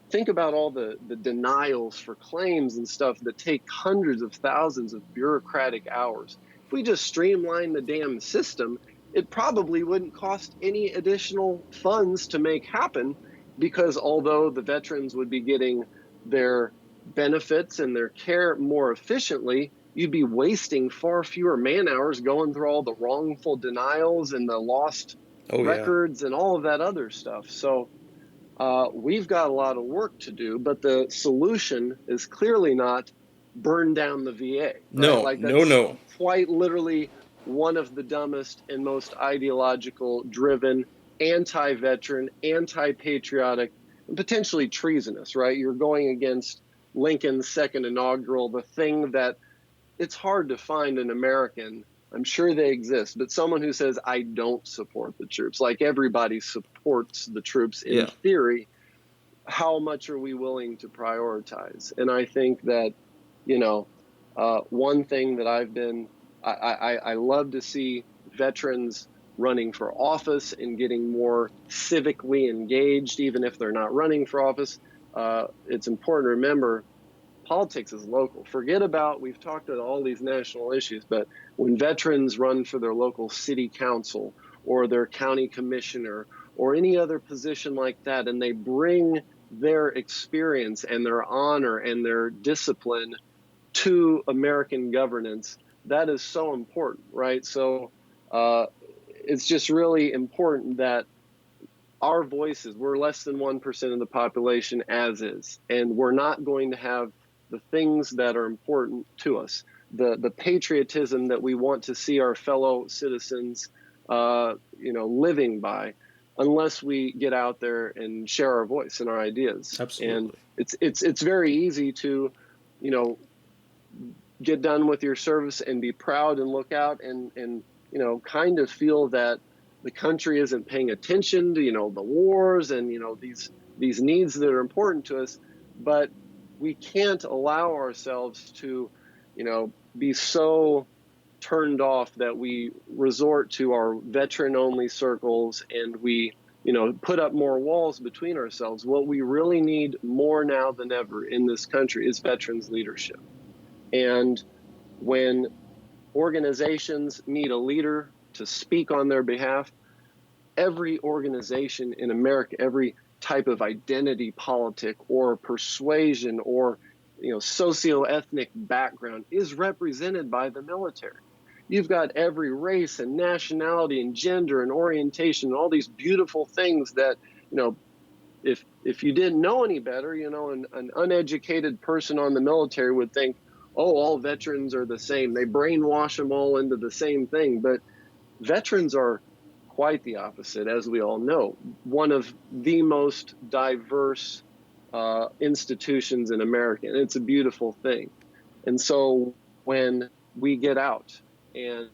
think about all the denials for claims and stuff that take hundreds of thousands of bureaucratic hours. If we just streamline the damn system, it probably wouldn't cost any additional funds to make happen, because although the veterans would be getting their benefits and their care more efficiently, you'd be wasting far fewer man hours going through all the wrongful denials and the lost Oh yeah. records and all of that other stuff. So we've got a lot of work to do, but the solution is clearly not burn down the VA, right? No, Like, no, that's no. quite literally one of the dumbest and most ideological driven, anti-veteran, anti-patriotic, and potentially treasonous, right? You're going against Lincoln's second inaugural, the thing that it's hard to find an American. I'm sure they exist, but someone who says, I don't support the troops. Like, everybody supports the troops in Yeah. theory. How much are we willing to prioritize? And I think that, one thing that I love to see veterans running for office and getting more civically engaged, even if they're not running for office. It's important to remember, politics is local. Forget about, we've talked about all these national issues, but when veterans run for their local city council or their county commissioner or any other position like that, and they bring their experience and their honor and their discipline to American governance, that is so important, right? So it's just really important that our voices, we're less than 1% of the population as is, and we're not going to have the things that are important to us, the patriotism that we want to see our fellow citizens, living by, unless we get out there and share our voice and our ideas. And Absolutely. it's very easy to, get done with your service and be proud and look out and kind of feel that the country isn't paying attention to, the wars and, these needs that are important to us. But we can't allow ourselves to, be so turned off that we resort to our veteran only circles and we, put up more walls between ourselves. What we really need more now than ever in this country is veterans leadership. And when organizations need a leader to speak on their behalf, every organization in America, every type of identity politic or persuasion or socio-ethnic background is represented by the military. You've got every race and nationality and gender and orientation and all these beautiful things that, if you didn't know any better, an uneducated person on the military would think, oh, all veterans are the same. They brainwash them all into the same thing. But veterans are quite the opposite, as we all know. One of the most diverse institutions in America, and it's a beautiful thing. And so when we get out and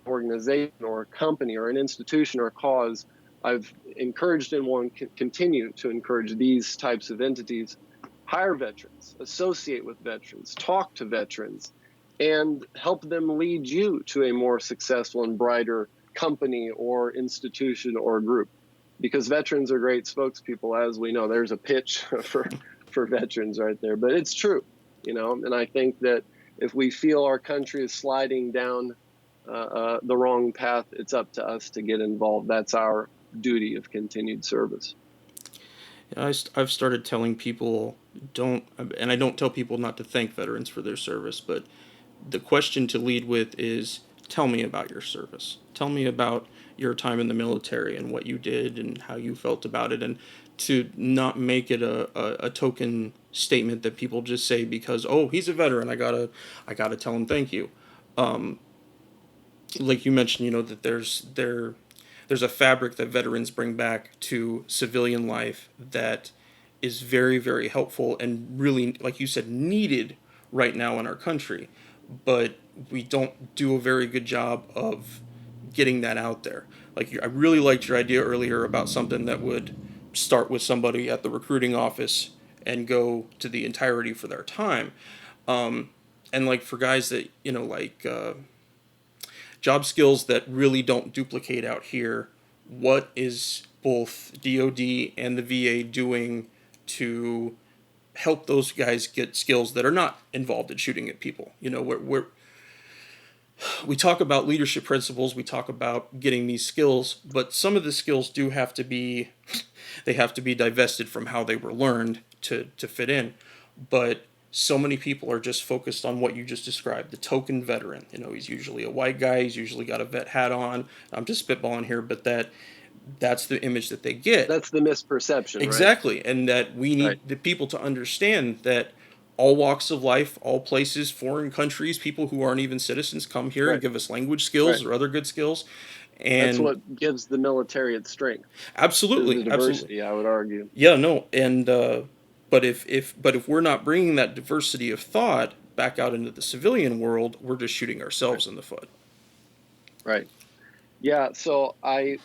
organization or a company or an institution or a cause, I've encouraged and will continue to encourage these types of entities. Hire veterans, associate with veterans, talk to veterans, and help them lead you to a more successful and brighter company or institution or group. Because veterans are great spokespeople, as we know. There's a pitch for veterans right there, but it's true, And I think that if we feel our country is sliding down the wrong path, it's up to us to get involved. That's our duty of continued service. I've started telling people and I don't tell people not to thank veterans for their service, but the question to lead with is, tell me about your service. Tell me about your time in the military and what you did and how you felt about it, and to not make it a token statement that people just say because, oh, he's a veteran, I gotta tell him thank you. Like you mentioned, that there's a fabric that veterans bring back to civilian life that is very, very helpful and really, like you said, needed right now in our country. But we don't do a very good job of getting that out there. Like, I really liked your idea earlier about something that would start with somebody at the recruiting office and go to the entirety for their time. And like for guys that, job skills that really don't duplicate out here, what is both DoD and the VA doing to help those guys get skills that are not involved in shooting at people? We talk about leadership principles, we talk about getting these skills, but some of the skills do have to be they have to be divested from how they were learned to fit in. But so many people are just focused on what you just described, the token veteran. He's usually a white guy, he's usually got a vet hat on. I'm just spitballing here, but that's the image that they get. That's the misperception, exactly, right? And that we need the people to understand that all walks of life, all places, foreign countries, people who aren't even citizens come here and give us language skills or other good skills. And that's what gives the military its strength. Absolutely, the diversity, absolutely. I would argue. Yeah, no, and but if we're not bringing that diversity of thought back out into the civilian world, we're just shooting ourselves in the foot. Right. Yeah. So I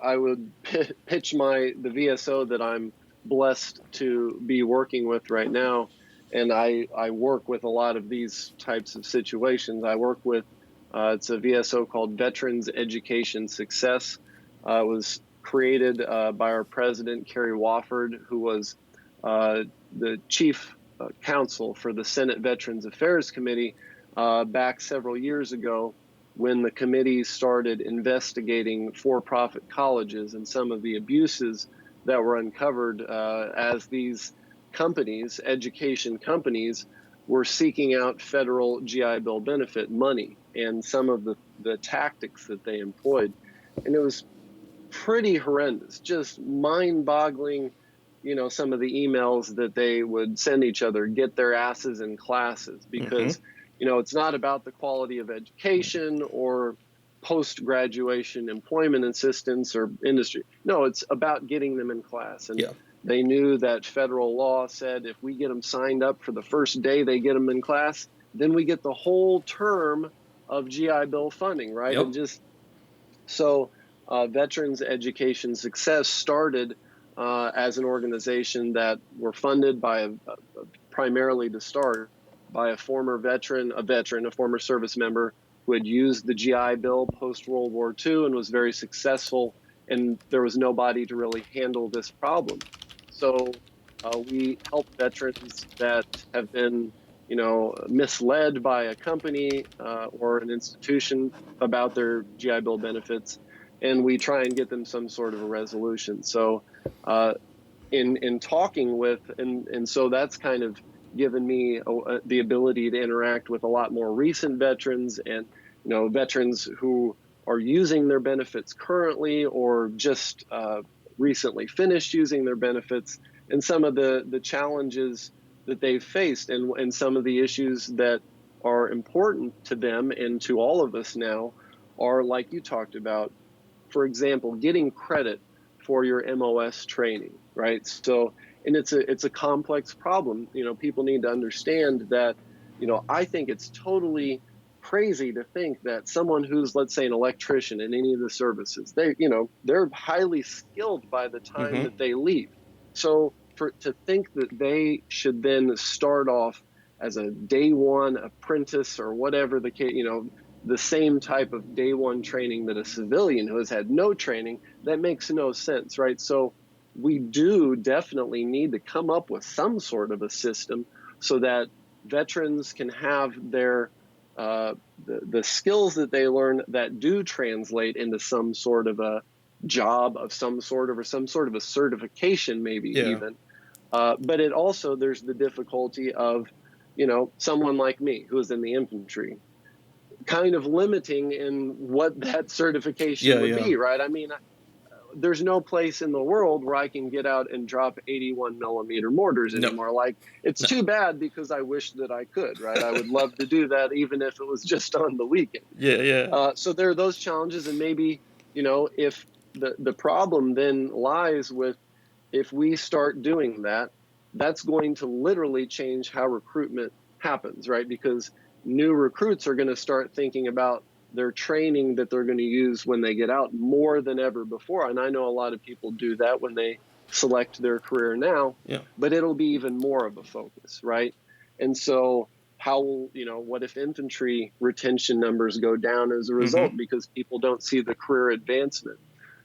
would pitch the VSO that I'm blessed to be working with right now, and I work with a lot of these types of situations. I work with it's a VSO called Veterans Education Success. It was created by our president, Kerry Wofford, who was the chief counsel for the Senate Veterans Affairs Committee back several years ago, when the committee started investigating for-profit colleges and some of the abuses that were uncovered as these companies, education companies, were seeking out federal GI Bill benefit money and some of the tactics that they employed. And it was pretty horrendous, just mind-boggling, some of the emails that they would send each other, get their asses in classes, because it's not about the quality of education or post-graduation employment assistance or industry. No, it's about getting them in class. And they knew that federal law said if we get them signed up for the first day they get them in class, then we get the whole term of GI Bill funding, right? And just so Veterans Education Success started as an organization that were funded by primarily to start by a former veteran, a former service member who had used the GI Bill post-World War II and was very successful, and there was nobody to really handle this problem. So we help veterans that have been, misled by a company or an institution about their GI Bill benefits, and we try and get them some sort of a resolution. So in talking with, and so that's kind of given me the ability to interact with a lot more recent veterans and, veterans who are using their benefits currently or just recently finished using their benefits, and some of the challenges that they've faced and some of the issues that are important to them and to all of us now are, like you talked about, for example, getting credit for your MOS training, right? So, and it's a complex problem. People need to understand that, I think it's totally crazy to think that someone who's, let's say, an electrician in any of the services, they're highly skilled by the time Mm-hmm. that they leave. So to think that they should then start off as a day one apprentice or whatever the case, the same type of day one training that a civilian who has had no training, that makes no sense, right? So we do definitely need to come up with some sort of a system so that veterans can have their the skills that they learn that do translate into some sort of a job of some sort, or some sort of a certification, maybe Yeah. even. But it also, there's the difficulty of, someone like me who is in the infantry, kind of limiting in what that certification Yeah. would Yeah. be, right? I mean, there's no place in the world where I can get out and drop 81 millimeter mortars No. anymore. Like, it's No. too bad, because I wish that I could, right? I would love to do that, even if it was just on the weekend. Yeah. Yeah. So there are those challenges, and maybe, if the problem then lies with, if we start doing that, that's going to literally change how recruitment happens, right? Because new recruits are going to start thinking about their training that they're going to use when they get out more than ever before. And I know a lot of people do that when they select their career now, Yeah. but it'll be even more of a focus, right? And so what if infantry retention numbers go down as a result, Mm-hmm. because people don't see the career advancement?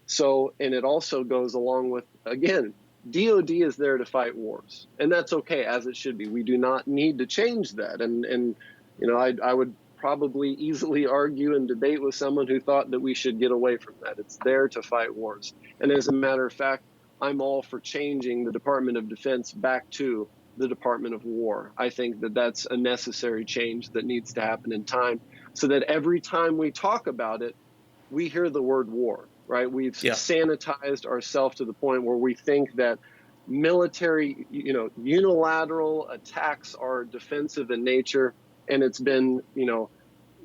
So, and it also goes along with, again, DOD is there to fight wars, and that's okay, as it should be. We do not need to change that. And I would probably easily argue and debate with someone who thought that we should get away from that. It's there to fight wars. And as a matter of fact, I'm all for changing the Department of Defense back to the Department of War. I think that that's a necessary change that needs to happen in time, so that every time we talk about it, we hear the word war, right? We've Yeah. sanitized ourselves to the point where we think that military, unilateral attacks are defensive in nature. And it's been,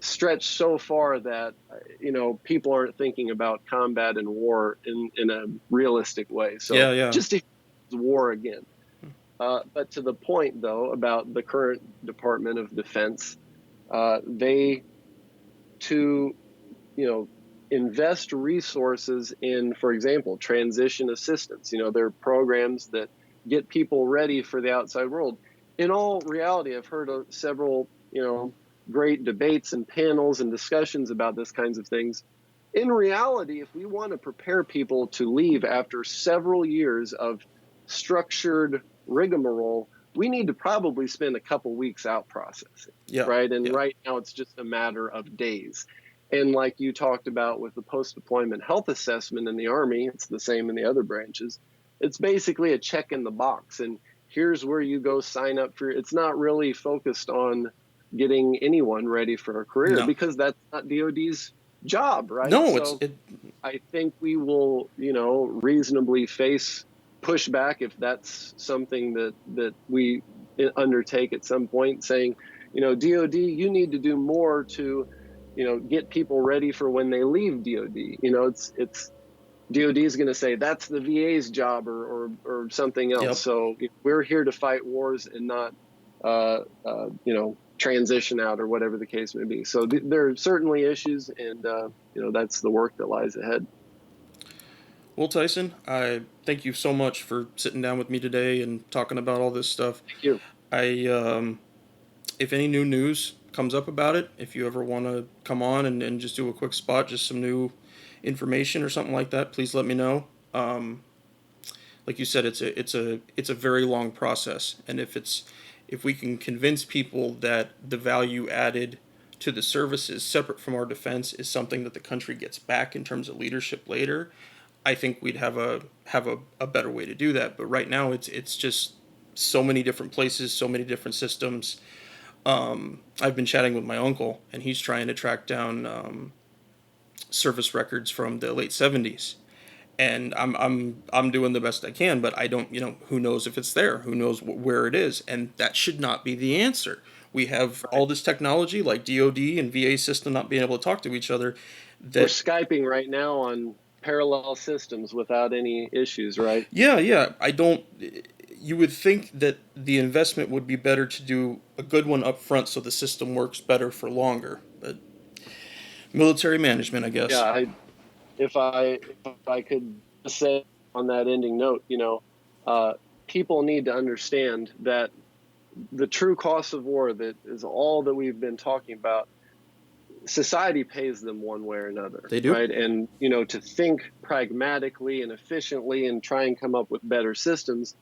stretched so far that, people aren't thinking about combat and war in a realistic way. So Yeah. Yeah. just to war again. But to the point, though, about the current Department of Defense, they, to, invest resources in, for example, transition assistance. There are programs that get people ready for the outside world. In all reality, I've heard of several, great debates and panels and discussions about this kinds of things. In reality, if we want to prepare people to leave after several years of structured rigmarole, we need to probably spend a couple weeks out processing, Yeah. right? And Yeah. right now, it's just a matter of days. And like you talked about with the post-deployment health assessment in the Army, it's the same in the other branches. It's basically a check in the box, and here's where you go sign up for. It's not really focused on getting anyone ready for a career, No. because that's not DOD's job, right? No. So I think we will, reasonably face pushback if that's something that we undertake at some point, saying, DOD, you need to do more to, get people ready for when they leave DOD. It's DOD is going to say that's the VA's job, or something else. Yep. So we're here to fight wars and not, transition out, or whatever the case may be. So there are certainly issues, and that's the work that lies ahead. Well, Tyson, I thank you so much for sitting down with me today and talking about all this stuff. Thank you. If any new news comes up about it, if you ever want to come on and just do a quick spot, just some new information or something like that, please let me know. Like you said, it's a very long process, and if we can convince people that the value added to the services separate from our defense is something that the country gets back in terms of leadership later, I think we'd have a better way to do that. But right now, it's just so many different places, so many different systems. I've been chatting with my uncle, and he's trying to track down service records from the late '70s, and I'm doing the best I can, but I don't, who knows if it's there? Who knows where it is? And that should not be the answer. We have all this technology like DoD and VA system not being able to talk to each other. We're Skyping right now on parallel systems without any issues, right? Yeah. You would think that the investment would be better to do a good one up front so the system works better for longer. But Military management, I guess. Yeah, if I could say on that ending note, people need to understand that the true cost of war, that is all that we've been talking about, society pays them one way or another. They do. Right. And, to think pragmatically and efficiently and try and come up with better systems,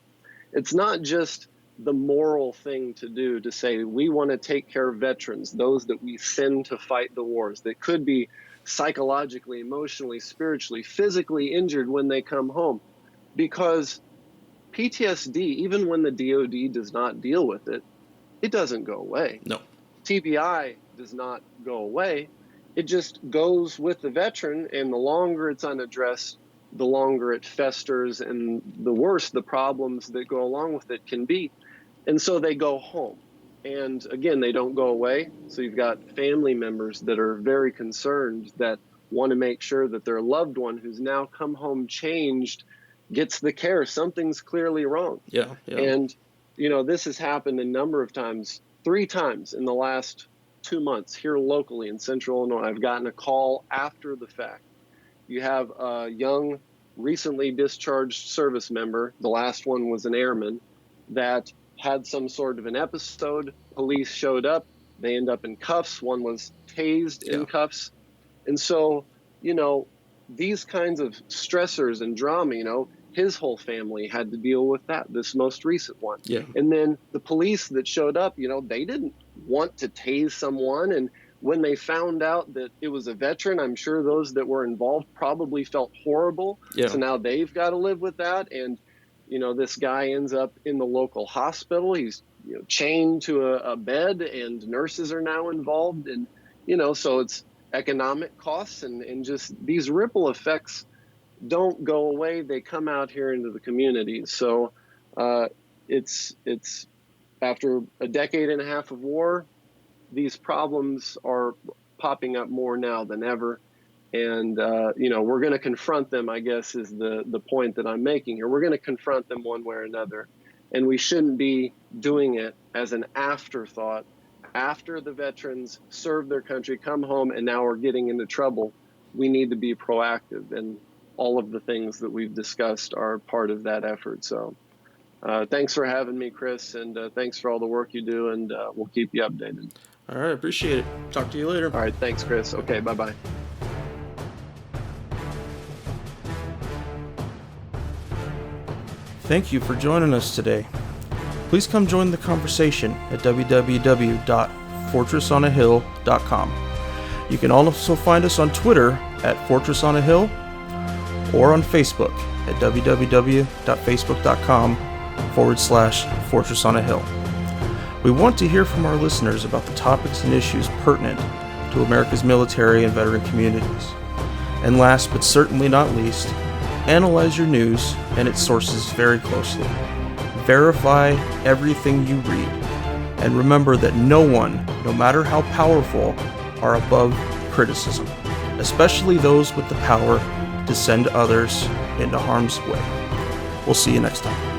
it's not just the moral thing to do to say we want to take care of veterans, those that we send to fight the wars, that could be psychologically, emotionally, spiritually, physically injured when they come home. Because PTSD, even when the DoD does not deal with it, it doesn't go away. No. TBI does not go away. It just goes with the veteran, and the longer it's unaddressed, the longer it festers, and the worse the problems that go along with it can be. And so they go home. And again, they don't go away. So you've got family members that are very concerned, that want to make sure that their loved one who's now come home changed gets the care. Something's clearly wrong. Yeah. And, this has happened a number of times, 3 times in the last 2 months here locally in Central Illinois. I've gotten a call after the fact. You have a young, recently discharged service member, the last one was an airman, that had some sort of an episode. Police showed up. They end up in cuffs. One was tased in cuffs. And so, these kinds of stressors and drama, his whole family had to deal with that, this most recent one. Yeah. And then the police that showed up, they didn't want to tase someone. And when they found out that it was a veteran, I'm sure those that were involved probably felt horrible. Yeah. So now they've got to live with that. And, this guy ends up in the local hospital. He's chained to a bed, and nurses are now involved. And, so it's economic costs and just these ripple effects don't go away. They come out here into the communities. So it's after a decade and a half of war, these problems are popping up more now than ever. And, we're going to confront them, I guess, is the point that I'm making here. We're going to confront them one way or another. And we shouldn't be doing it as an afterthought after the veterans serve their country, come home, and now we're getting into trouble. We need to be proactive. And all of the things that we've discussed are part of that effort. So thanks for having me, Chris. And thanks for all the work you do. And we'll keep you updated. All right. Appreciate it. Talk to you later. All right. Thanks, Chris. Okay. Bye-bye. Thank you for joining us today. Please come join the conversation at www.fortressonahill.com. You can also find us on Twitter at Fortress on a Hill or on Facebook at www.facebook.com/Fortress on a Hill. We want to hear from our listeners about the topics and issues pertinent to America's military and veteran communities. And last but certainly not least, analyze your news and its sources very closely. Verify everything you read. And remember that no one, no matter how powerful, are above criticism, especially those with the power to send others into harm's way. We'll see you next time.